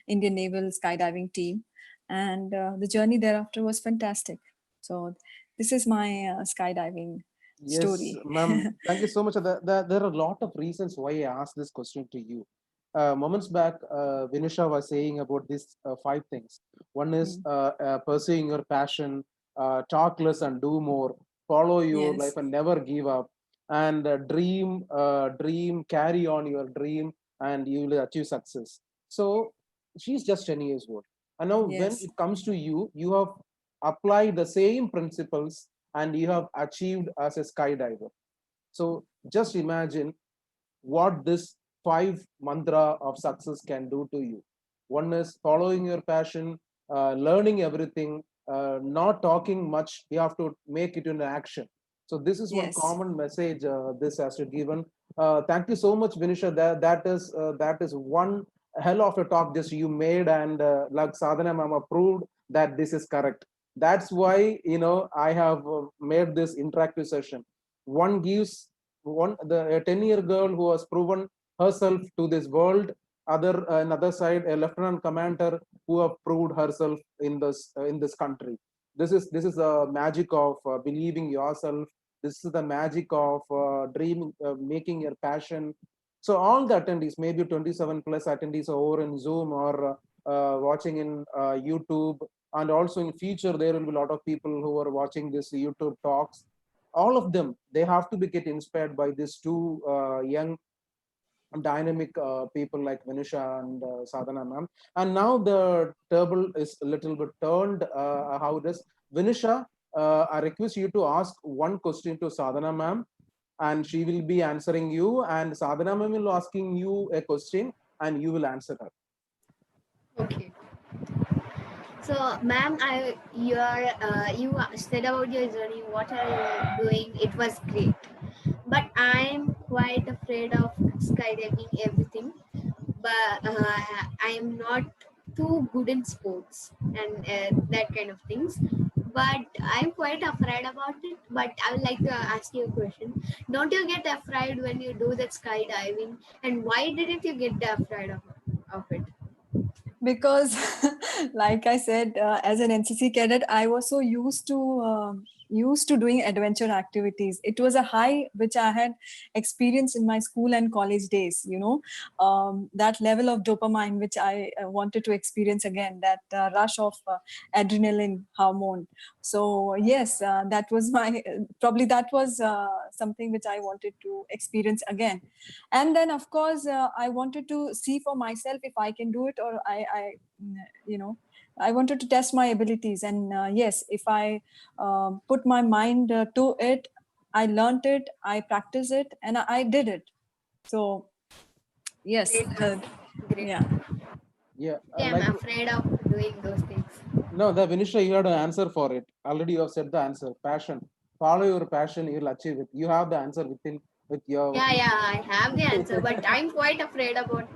Indian Naval skydiving team, and the journey thereafter was fantastic. So this is my skydiving Yes, story. ma'am. Thank you so much. There are a lot of reasons why I asked this question to you. Moments back, Vinusha was saying about these five things. One is Mm. pursuing your passion, talk less and do more, follow your life Yes, and never give up, and dream, carry on your dream, and you will achieve success. So she's just 10 years old. And now, when yes, it comes to you, you have applied the same principles and you have achieved as a skydiver. So just imagine what this five mantra of success can do to you. One is following your passion, learning everything, not talking much. You have to make it into action. So this is one yes. common message this has to given. Thank you so much, Vinusha. That is one hell of a talk just you made, and like Sadhana ma'am approved that this is correct. That's why I have made this interactive session. One gives one the a 10-year girl who has proven herself to this world, another side a lieutenant commander who have proved herself in this country. This is the magic of believing yourself. This is the magic of dreaming, making your passion. So all the attendees, maybe 27 plus attendees are over in Zoom or watching in YouTube, and also in future there will be a lot of people who are watching this YouTube talks. All of them, they have to be get inspired by these two young dynamic people like Vinusha and Sadhana ma'am. And now the table is a little bit turned. How it is, Vinusha, I request you to ask one question to Sadhana ma'am, and she will be answering you, and Sadhana ma'am will asking you a question and you will answer her. Okay. So, ma'am, you said about your journey. What are you doing? It was great, but I'm quite afraid of skydiving everything. But I am not too good in sports and that kind of things. But I'm quite afraid about it. But I would like to ask you a question. Don't you get afraid when you do that skydiving? And why didn't you get afraid of it? Because like I said, as an NCC cadet, I was so used to doing adventure activities. It was a high which I had experienced in my school and college days, that level of dopamine which I wanted to experience again, that rush of adrenaline hormone. So yes, that was my probably that was something which I wanted to experience again. And then of course I wanted to see for myself if I can do it, or you know I wanted to test my abilities. And yes, if I put my mind to it, I learned it, I practiced it, and I did it. So yes. Great, ma'am. Great. Yeah. Yeah, Yeah, I'm like afraid of doing those things. no, the Vinusha, you had an answer for it. Already you have said the answer. Passion. Follow your passion, you'll achieve it. You have the answer within with your Yeah, yeah, I have the answer, but I'm quite afraid about it.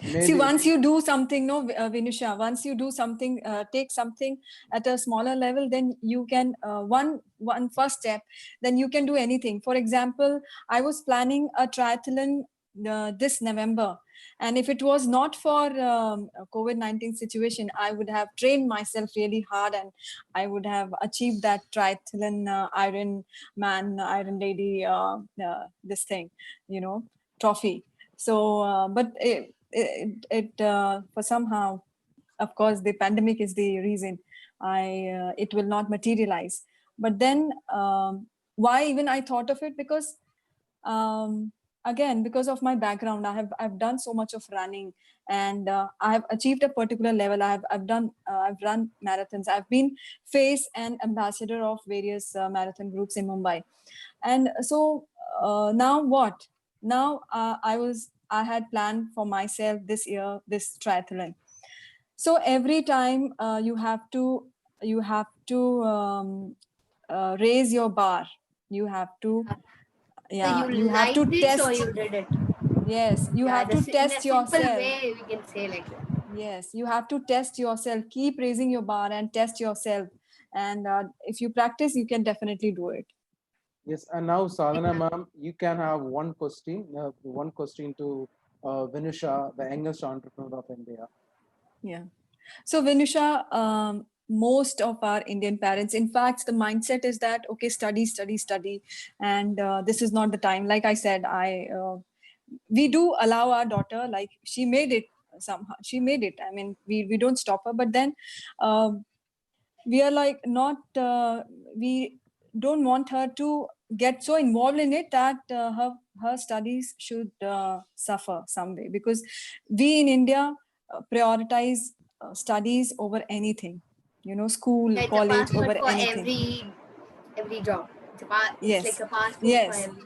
See, maybe. once you do something, no, Vinusha, once you do something, take something at a smaller level, then you can one first step, then you can do anything. For example, I was planning a triathlon this November, and if it was not for COVID-19 situation, I would have trained myself really hard, and I would have achieved that triathlon Iron Man, Iron Lady, this thing, trophy. So, but for somehow, of course, the pandemic is the reason it will not materialize. But then why even I thought of it? Because um, again, because of my background, I've done so much of running, and I have achieved a particular level. I've run marathons. I've been face and ambassador of various marathon groups in Mumbai. And so now what? Now I had planned for myself this year this triathlon. So every time you have to you have to raise your bar. You have to, yeah, So you have to liked it, so test. you did it. Yes, you Yeah, have to in a test simple yourself. way, we can say like that. Yes, you have to test yourself. Keep raising your bar and test yourself. And if you practice, you can definitely do it. Yes, and now Sadhana ma'am, you can have one question to Vinusha, the youngest entrepreneur of India. Yeah. So, Vinusha, most of our Indian parents, in fact, the mindset is that, okay, study, study, study. And this is not the time. Like I said, we do allow our daughter, like she made it somehow. She made it. I mean, we don't stop her. But then um we are like not, we don't want her to get so involved in it that her studies should suffer someday, because we in India prioritize studies over anything, school, Yeah, it's a college passport over for anything. every job. It's like Yes, a passport for yes. every.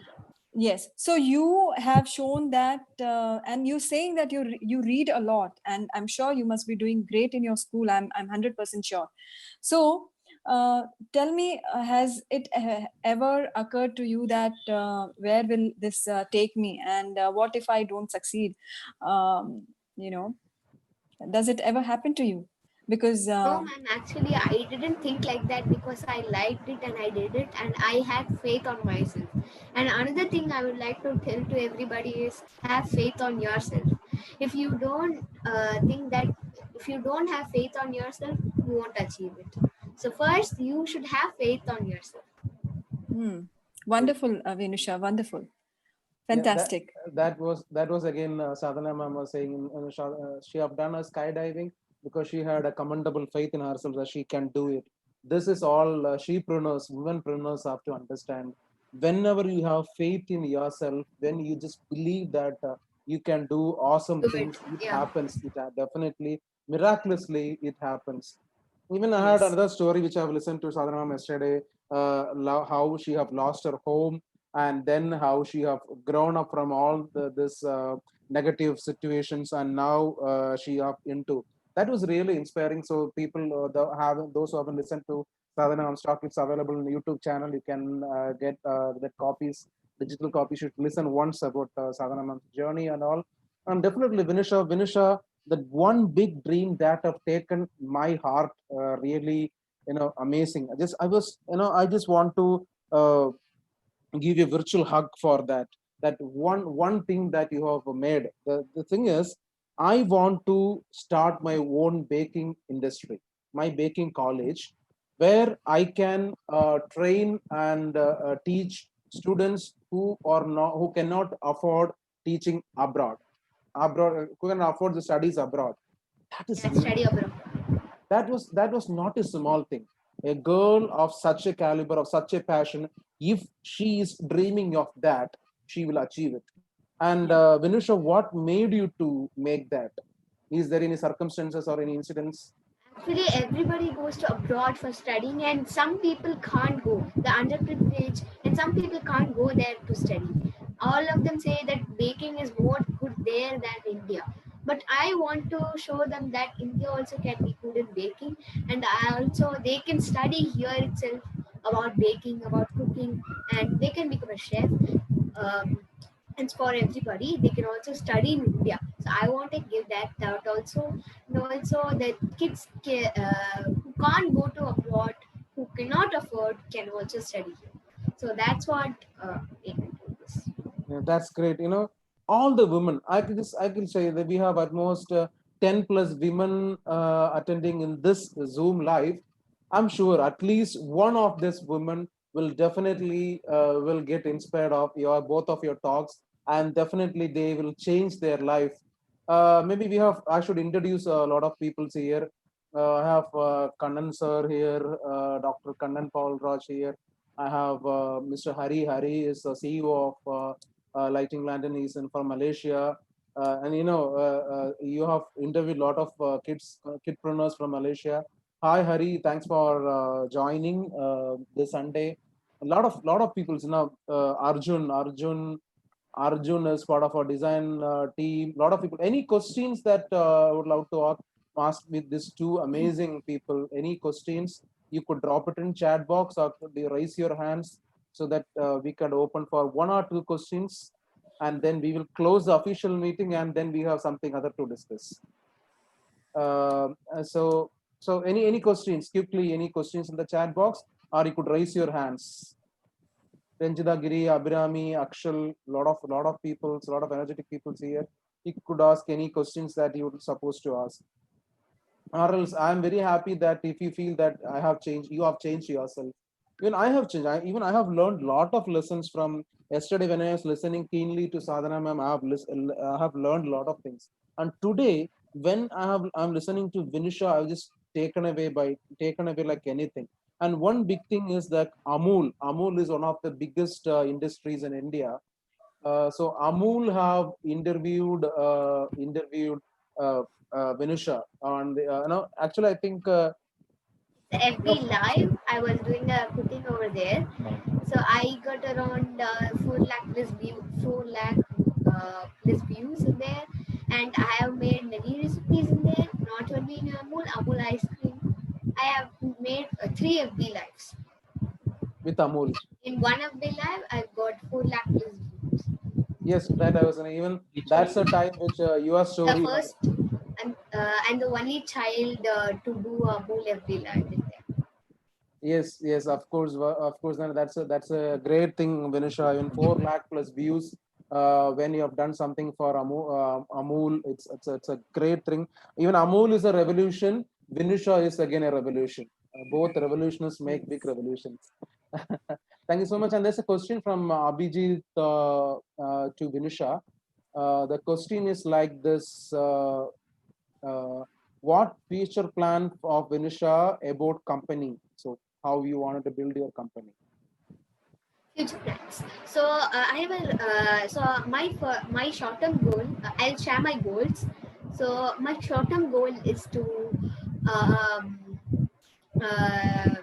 Yes, so you have shown that, and you saying that you read a lot, and I'm sure you must be doing great in your school. I'm 100% sure. So, tell me, has it ever occurred to you that where will this take me, and what if I don't succeed? Um, you know, does it ever happen to you? Because No, ma'am. Actually, I didn't think like that because I liked it and I did it and I had faith on myself. And another thing I would like to tell to everybody is have faith on yourself. If you don't think that, if you don't have faith on yourself, you won't achieve it. So first, you should have faith on yourself. hmm, wonderful, Venusha, wonderful, Yeah, fantastic. that was again Sadhana ma'am was saying she have done a skydiving because she had a commendable faith in herself that she can do it. This is all shepreneurs, womenpreneurs have to understand. Whenever you have faith in yourself, when you just believe that you can do awesome Do it. things, it Yeah. happens. Definitely, miraculously, it happens. Even I had Yes. another story which I've listened to Sadhana ma'am yesterday, how she have lost her home and then how she have grown up from all this negative situations and now she up into that was really inspiring. So people those who haven't listened to Sadhana on stock, it's available on the YouTube channel. You can get that copies, digital copies. You should listen once about Sadhana Ma'am's journey and all. And definitely Vinusha, that one big dream that have taken my heart really, amazing. I just want to give you a virtual hug for that one thing that you have made. The thing is, I want to start my own baking industry, my baking college, where I can train and teach students who cannot afford teaching abroad, who can afford the studies abroad. That is Yeah, study abroad. that was not a small thing. A girl of such a caliber, of such a passion, if she is dreaming of that, she will achieve it. And Yeah. Vinusha, what made you to make that? Is there any circumstances or any incidents? Actually, everybody goes to abroad for studying, and some people can't go. The underprivileged, and some people can't go there to study. All of them say that baking is more good there than India. But I want to show them that India also can be good in baking, and I also they can study here itself about baking, about cooking, and they can become a chef. Um, and for everybody, they can also study in India. So I want to give that out also, and also that kids who can't go to abroad, who cannot afford, can also study here. So that's what made me do this. Yeah, that's great. All the women. I can say that we have at most 10 plus women attending in this Zoom live. I'm sure at least one of these women will definitely will get inspired of your both of your talks, and definitely they will change their life. Maybe we have. I should introduce a lot of people here. I have Kannan sir here, Dr. Kannan Paul Raj here. I have Mr. Hari. Hari is the CEO of Lighting London. He's from Malaysia. And you have interviewed a lot of kidpreneurs from Malaysia. Hi Hari, thanks for joining this Sunday. A lot of people, Arjun is part of our design team. A lot of people. Any questions that I would love to ask? asked with these two amazing people. Any questions, you could drop it in chat box or could you raise your hands so that we can open for 1 or 2 questions, and then we will close the official meeting, and then we have something other to discuss. So any questions quickly, any questions in the chat box, or you could raise your hands. Renjida, Giri, Abhirami, Akshal, lot of people, lot of energetic people here. You could ask any questions that you were supposed to ask. Or else I'm very happy that if you feel that I have changed, you have changed yourself. Even I have changed. Even I have learned lot of lessons from yesterday when I was listening keenly to Sadhana ma'am. I have learned a lot of things. And today, when I'm listening to Vinusha, I was just taken away like anything. And one big thing is that Amul is one of the biggest industries in India. So Amul have interviewed Vinusha on the, actually I think FB Live, I was doing a cooking over there. So I got around 4 lakh plus views in there, and I have made many recipes in there. Not only in Amul ice cream. I have made 3 FB lives. with Amul. In one FB live, I've got 4 lakh plus views. Yes, that I was even that's a time which your The story. first and the only child to do a Amul FB live in there. Yes, of course, of course. Then that's a great thing, Vinusha. Even 4 lakh plus views. When you have done something for Amul, it's a great thing. Even Amul is a revolution. Vinusha is again a revolution. Both revolutionists make big revolutions. Thank you so much. And there's a question from Abhijit to Vinusha. The question is like this. What future plan of Vinusha about company? So how you wanted to build your company? Future plans. So I have my short term goal. I'll share my goals. So my short term goal is um, uh,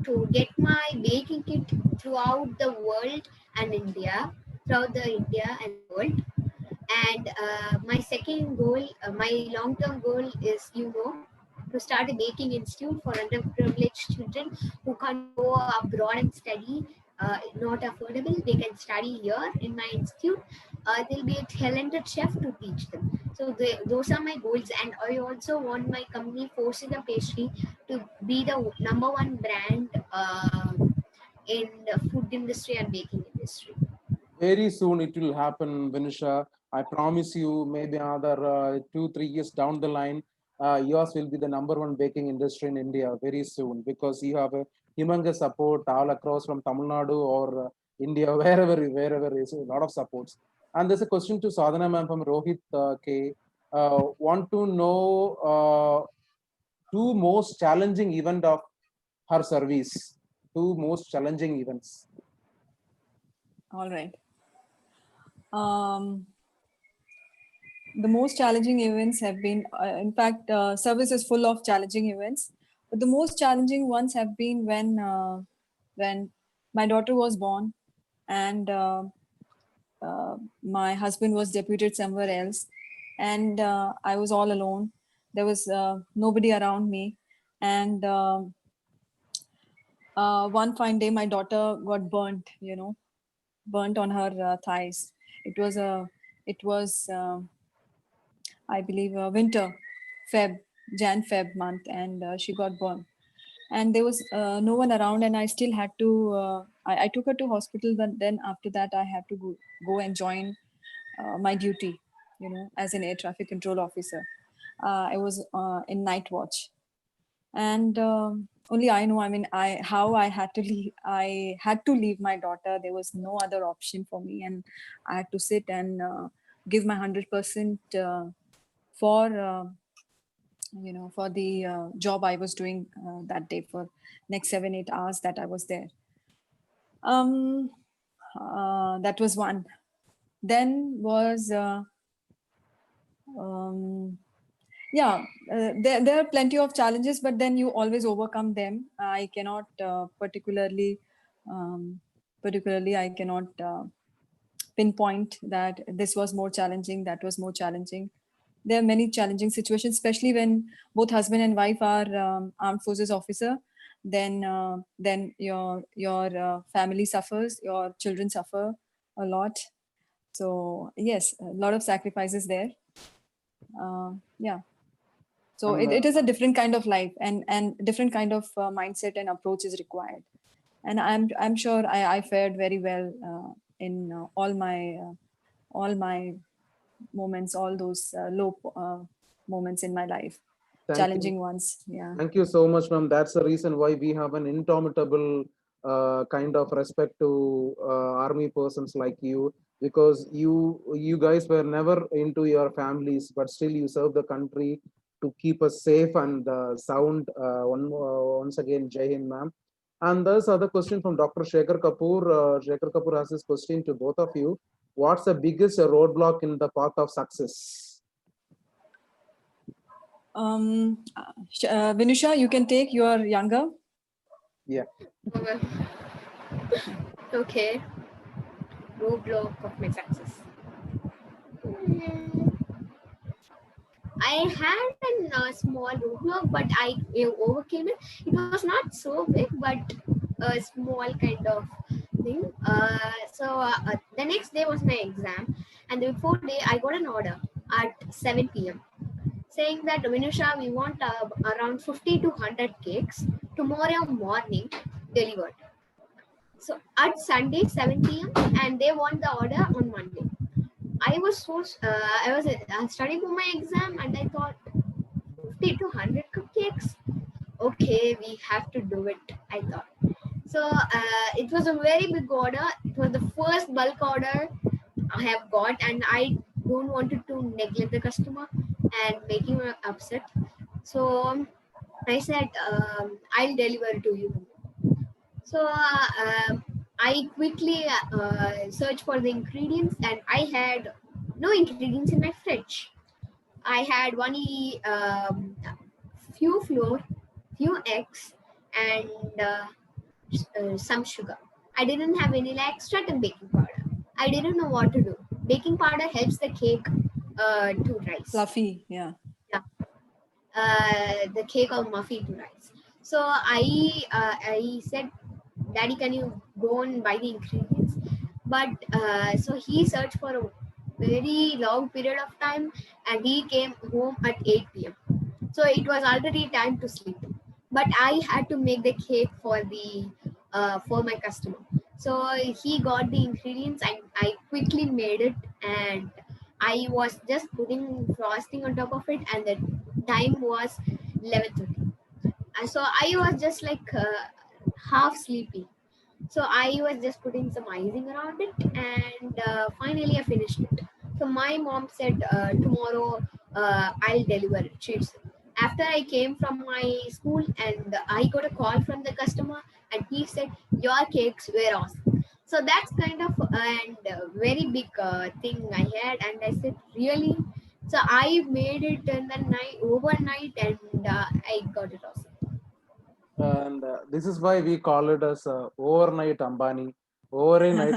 to get my baking kit throughout the world and India, throughout the India and world. And my second goal, my long term goal is, to start a baking institute for underprivileged children who can't go abroad and study. Not affordable. They can study here in my institute. There'll be a talented chef to teach them. So those are my goals, and I also want my company Forces a Pastry to be the #1 brand in the food industry and baking industry. Very soon it will happen, Vinusha. I promise you, maybe another 2-3 years down the line, yours will be the #1 baking industry in India very soon, because you have a humongous support all across from Tamil Nadu or India, wherever is a lot of supports. And there's a question to Sadhana ma'am from Rohit K. Want to know two most challenging event of her service. Two most challenging events. All right. The most challenging events have been, in fact, service is full of challenging events. But the most challenging ones have been when my daughter was born, and my husband was deputed somewhere else, and I was all alone. There was nobody around me, and one fine day, my daughter got burnt. Burnt on her thighs. It was. I believe Feb month, and she got burned. And there was no one around, and I still had to. I took her to hospital, but then after that, I had to go and join my duty, as an air traffic control officer. I was in night watch, and only I know. I mean, how I had to leave. I had to leave my daughter. There was no other option for me, and I had to sit and give my 100% for for the job I was doing that day, for next 7-8 hours that I was there. That was one. Then was there are plenty of challenges, but then you always overcome them. I cannot particularly I cannot pinpoint that this was more challenging, that was more challenging. there are many challenging situations, especially when both husband and wife are armed forces officer. Then your family suffers, your children suffer a lot. So yes, a lot of sacrifices there. Yeah. So And it is a different kind of life, and different kind of mindset and approach is required. And I'm sure I fared very well in all my moments, all those low moments in my life, thank you. challenging ones. Yeah. Thank you so much, ma'am. That's the reason why we have an indomitable kind of respect to army persons like you, because you guys were never into your families, but still you serve the country to keep us safe and sound. Once again, Jai Hind, ma'am. And there's other question from Dr. Shekhar Kapoor. Shekhar Kapoor has this question to both of you. What's the biggest roadblock in the path of success? Vinusha, you can take. You are younger. Yeah. Okay. Roadblock of my success. I had a small roadblock, but I overcame it. It was not so big, but a small kind of thing. The next day was my exam, and the before day I got an order at 7 p.m. saying that, Vinusha, we want around 50 to 100 cakes tomorrow morning delivered. So at Sunday 7 p.m. and they want the order on Monday. I was studying for my exam, and I thought 50 to 100 cupcakes. Okay, we have to do it, I thought. So it was a very big order. It was the first bulk order I have got, and I don't wanted to neglect the customer and make him upset. So I said, I'll deliver to you. So I quickly searched for the ingredients, and I had no ingredients in my fridge. I had only few flour, few eggs, and some sugar. I didn't have vanilla extract and baking powder. I didn't know what to do. Baking powder helps the cake to rise. Fluffy. Yeah. Yeah. The cake or muffin to rise. So I said, Daddy, can you go and buy the ingredients? But so he searched for a very long period of time, and he came home at 8 p.m. So it was already time to sleep. But I had to make the cake for my customer. So he got the ingredients, and I quickly made it, and I was just putting frosting on top of it, and the time was 11:30. So I was just like half sleepy. So I was just putting some icing around it, and finally I finished it. So my mom said, tomorrow I'll deliver it. She said. After I came from my school, and I got a call from the customer, and he said, your cakes were awesome. So that's kind of and very big thing I had, and I said, really? So I made it in the night overnight, and I got it awesome. And this is why we call it as overnight Ambani. Overnight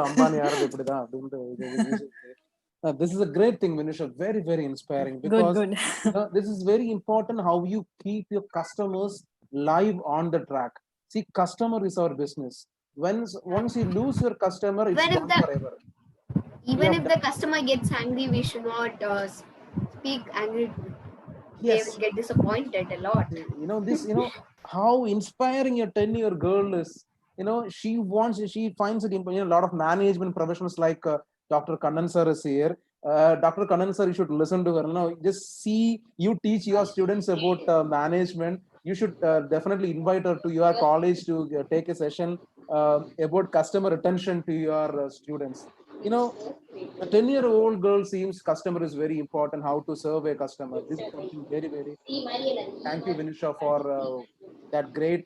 Ambani ஆறது இப்படிதான் அப்படின்ட்டு we should say. This is a great thing, Vinusha. Very, very inspiring, Good, because good. this is very important how you keep your customers live on the track. See, customer is our business. Once you lose your customer, it's Even if gone forever. Even Yeah, if the customer gets angry, we should not speak angry. They yes. will get disappointed a lot. How inspiring a 10-year girl is. She finds it important. A lot of management professionals like Dr. Kannan sir is here. Dr. Kannan sir, you should listen to her. Just see, you teach your students about management. You should definitely invite her to your college to take a session about customer retention to your students. A 10-year-old girl seems customer is very important, how to serve a customer. This is something very, very. Thank you, Vinusha, for that great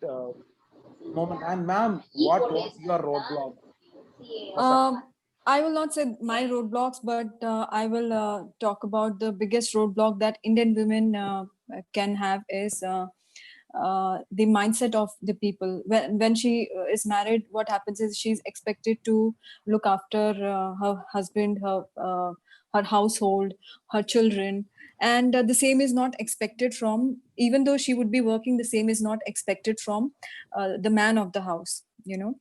moment. And ma'am, what was your roadblock? I will not say my roadblocks, but I will talk about the biggest roadblock that Indian women can have is the mindset of the people. When she is married, what happens is she's expected to look after her husband, her household, her children, and the same is not expected from, even though she would be working, the same is not expected from the man of the house, you know.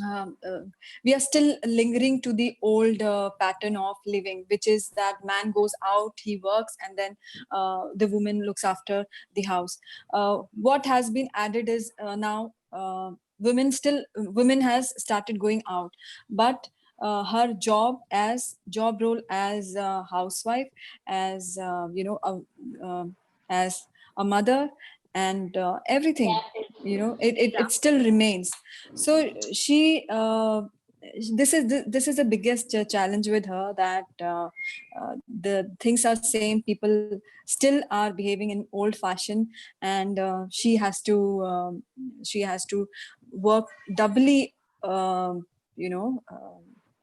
um, uh, we are still lingering to the old pattern of living, which is that man goes out, he works, and then the woman looks after the house. What has been added is now women has started going out, but her job role as a housewife, as as a mother, and everything, it still remains. So she this is the biggest challenge with her, that the things are same, people still are behaving in old fashion, and she has to work doubly,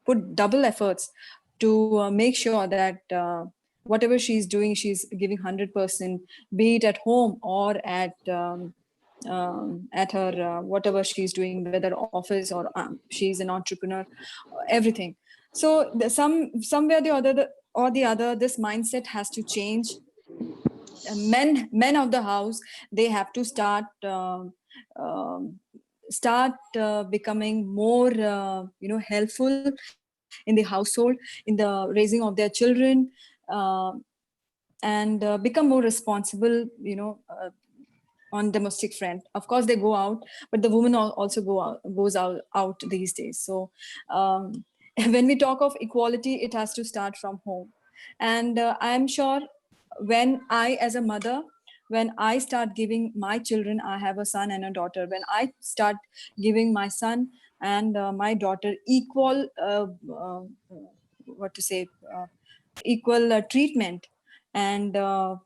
put double efforts to make sure that whatever she's doing, she's giving 100%, be it at home or at her whatever she's doing, whether office or she's an entrepreneur, everything. So somewhere or the other, this mindset has to change. Men of the house, they have to um, start becoming more helpful in the household, in the raising of their children, uh, and become more responsible, on domestic front. Of course they go out, but the woman also goes out these days. So when we talk of equality, it has to start from home. And I'm sure, when I as a mother, when I start giving my children, I have a son and a daughter, when I start giving my son and my daughter equal what to say equal treatment, and not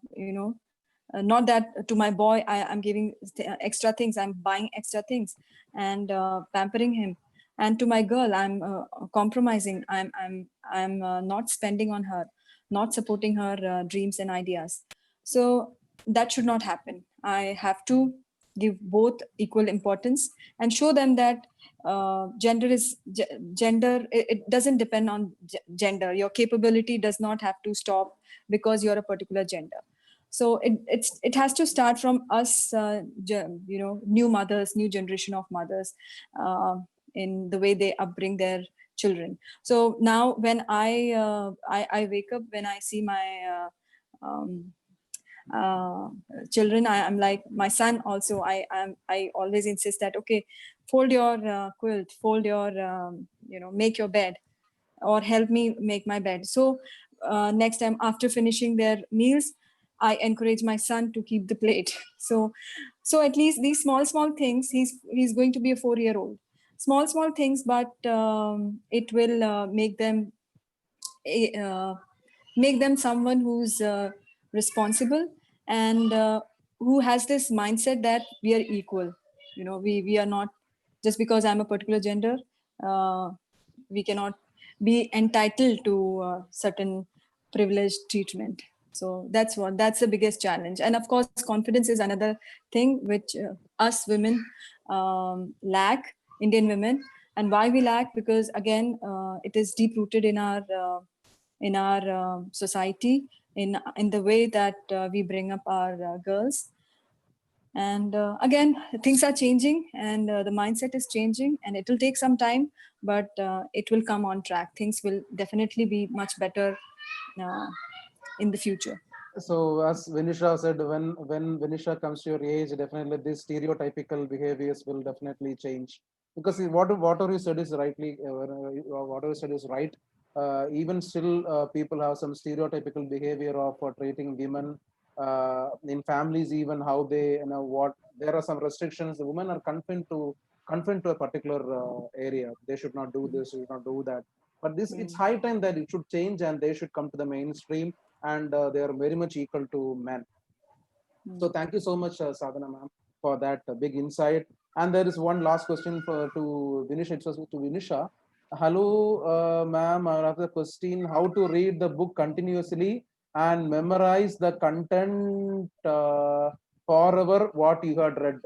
that to my boy I'm giving extra things, I'm buying extra things and pampering him, and to my girl I'm compromising, I'm not spending on her, not supporting her dreams and ideas. So that should not happen. I have to give both equal importance and show them that gender, it doesn't depend on gender. Your capability does not have to stop because you're a particular gender. So it has to start from us, new mothers, new generation of mothers, in the way they upbring their children. So now when I wake up, when I see my um, uh, children, I'm like my son also, I always insist that, okay, fold your quilt, fold your make your bed, or help me make my bed. So next time after finishing their meals, I encourage my son to keep the plate. So at least these small things, he's going to be a 4-year-old, small things, but it will uh, make them someone who's responsible, and who has this mindset that we are equal. We are not, just because I'm a particular gender, uh, we cannot be entitled to certain privileged treatment. So that's the biggest challenge. And of course confidence is another thing which us women lack, Indian women. And why we lack? Because again, it is deep rooted in our society, in the way that we bring up our girls. And again, things are changing, and the mindset is changing, and it will take some time, but it will come on track. Things will definitely be much better uh, in the future. So as Vinusha said, when Vinusha comes to your age, definitely these stereotypical behaviors will definitely change. Because see, whatever you said is whatever you said is right. Even still, people have some stereotypical behavior of treating women in families. Even how they, what there are some restrictions. The women are confined to a particular area. They should not do this. Should not do that. But this, it's high time that it should change, and they should come to the mainstream, and they are very much equal to men. So thank you so much, Sadhana ma'am, for that big insight. And there is one last question to Vinusha. It was to Vinusha. Hello, ma'am. I have the question: how to read the book continuously and memorize the content forever what you had read?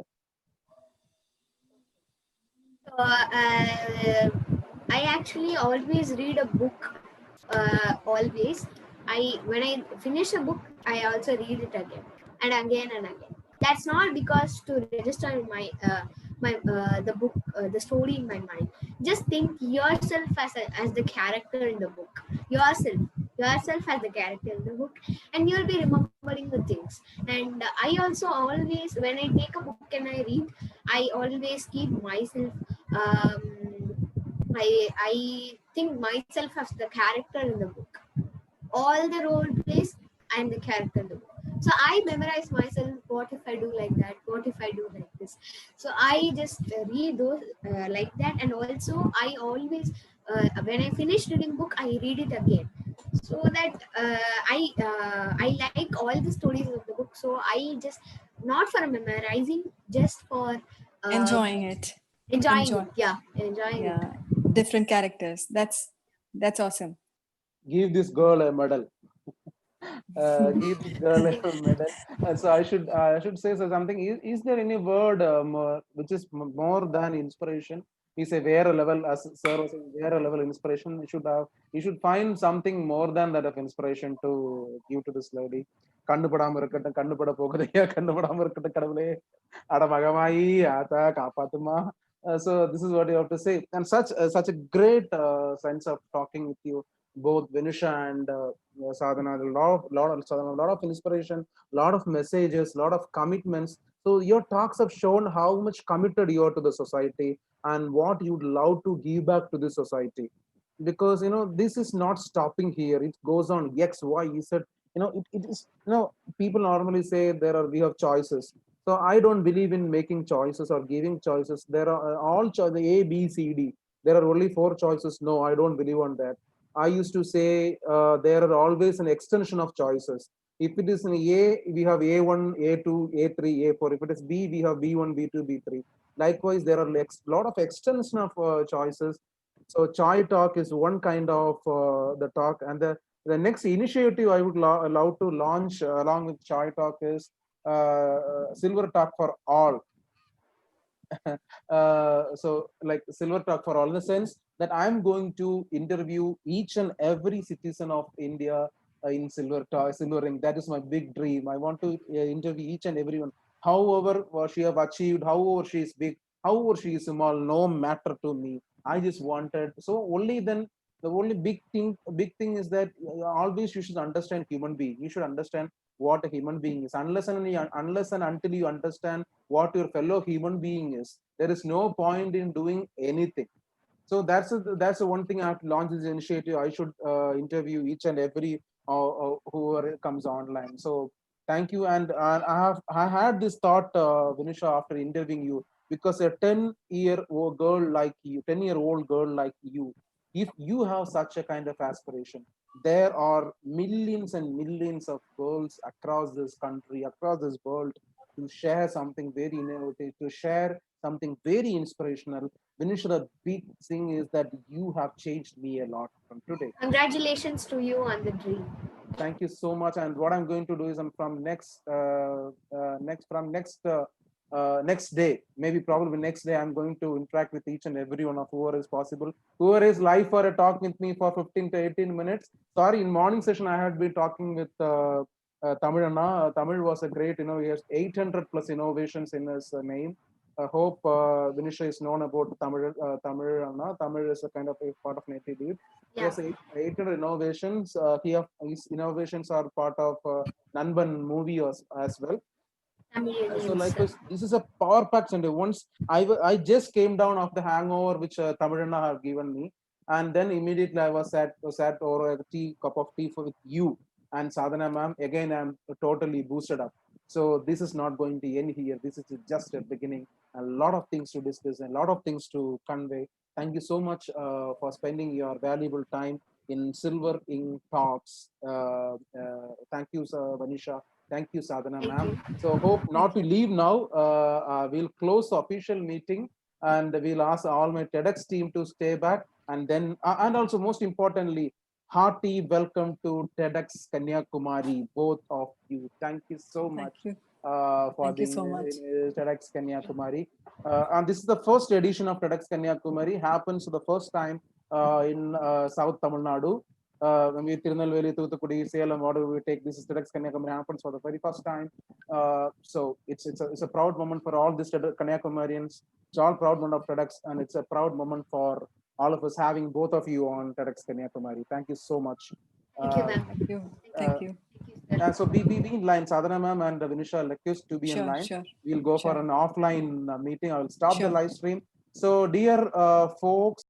So, I actually always read a book. Always, when I finish a book, I also read it again and again and again. That's not because to register in the book, the story in my mind. Just think yourself as the character in the book. Yourself as the character in the book, and you'll be remembering the things. And I also always, when I take a book and I read, I always keep myself. I think myself as the character in the book. All the role plays, I'm the character in the book. So I memorize myself. What if I do like that? What if I do like this? So I just read those like that, and also I always when I finish reading book, I read it again. So that I like all the stories of the book. So I just not for memorizing, just for Enjoying it. enjoying Enjoy. it. Yeah, enjoying it. Yeah. Different characters. That's awesome. Give this girl a medal. Give this girl a medal. And so I should say so something. Is there any word which is more than inspiration? We say where a level, as sir was saying, where a level inspiration. You should find something more than that of inspiration to give to this lady. கண்ணுபடாம இருக்கட்டும், கண்ணுபட போகுதையா, கண்ணுபடாம இருக்கட்டும் கடவுளே, அட மகமாயி ஆத்தா காப்பாத்துமா. So this is what you have to say, and such a great sense of talking with you, both Vinusha and Sadhana. A lot of inspiration, lot of messages, lot of commitments. So your talks have shown how much committed you are to the society and what you'd love to give back to the society. Because this is not stopping here. It goes on X, Y, Z. It is. People normally say we have choices. So I don't believe in making choices or giving choices. There are the A, B, C, D. There are only 4 choices. No, I don't believe on that. I used to say there are always an extension of choices. If it is in A, we have A1, A2, A3, A4. If it is B, we have B1, B2, B3. Likewise, there are a lot of extension of choices. So Chai Talk is one kind of the talk, and the next initiative I would allow to launch along with Chai Talk is Silver Talk for All. So like Silver Talk for All, in the sense that I'm going to interview each and every citizen of India in Silver Talk, Silver Ring. That is my big dream. I want to interview each and everyone. However she have achieved, however she is big, however she is small, no matter to me. I just wanted, so only then the only big thing is that always you should understand human being. You should understand what a human being is. Unless and until you understand what your fellow human being is, there is no point in doing anything. So that's the one thing I have to launch this initiative. I should interview each and every whoever comes online. So thank you. And I had this thought, Vinusha, after interviewing you, because a 10-year-old girl like you, 10-year-old girl like you, if you have such a kind of aspiration, there are millions and millions of girls across this country, across this world, to share something very innovative, to share something very inspirational. Vinusha, the big thing is that you have changed me a lot from today. Congratulations to you on the dream. Thank you so much. And what I'm going to do is, next day, maybe probably next day, I'm going to interact with each and every one of whoever is possible. Whoever is live for a talk with me for 15 to 18 minutes. Sorry, in morning session, I had been talking with Tamil Anna. Tamil was a great, he has 800 plus innovations in his name. I hope Vinusha is known about Tamil. Tamil Anna. Tamil is a kind of a part of native dude. Yeah. Yes, 800 innovations. His innovations are part of Nanban movie as well. So likewise, this is a power pack Sunday. Once I just came down off the hangover which Tamirana have given me, and then immediately I was sat over a cup of tea with you and Sadhana ma'am. Again, I'm totally boosted up. So this is not going to end here. This is just a beginning. A lot of things to discuss, a lot of things to convey. Thank you so much for spending your valuable time in Silver Ink Talks. Thank you, Vanisha. Thank you, Sadhana ma'am. So hope not to leave now. We'll close the official meeting and we'll ask all my TEDx team to stay back. And then, and also most importantly, hearty welcome to TEDx Kanyakumari, both of you. Thank you so much. Thank you. for Thank the you so much. TEDx Kanyakumari. And this is the first edition of TEDx Kanyakumari. Happens for the first time in South Tamil Nadu. When we Tirunelveli, Thoothukudi, Salem, whatever we take, this is TEDx Kanyakumari happens for the very first time. So it's a proud moment for all these Kanyakumarians. It's all proud moment of TEDx, and it's a proud moment for all of us having both of you on TEDx Kanyakumari. Thank you so much. Thank you, ma'am. Thank you. Thank you. So be in line. Sadhana ma'am and Vinusha request to be in Sure, line. sure. We'll go for Sure. an offline meeting. I will stop the Sure. live stream. So dear folks,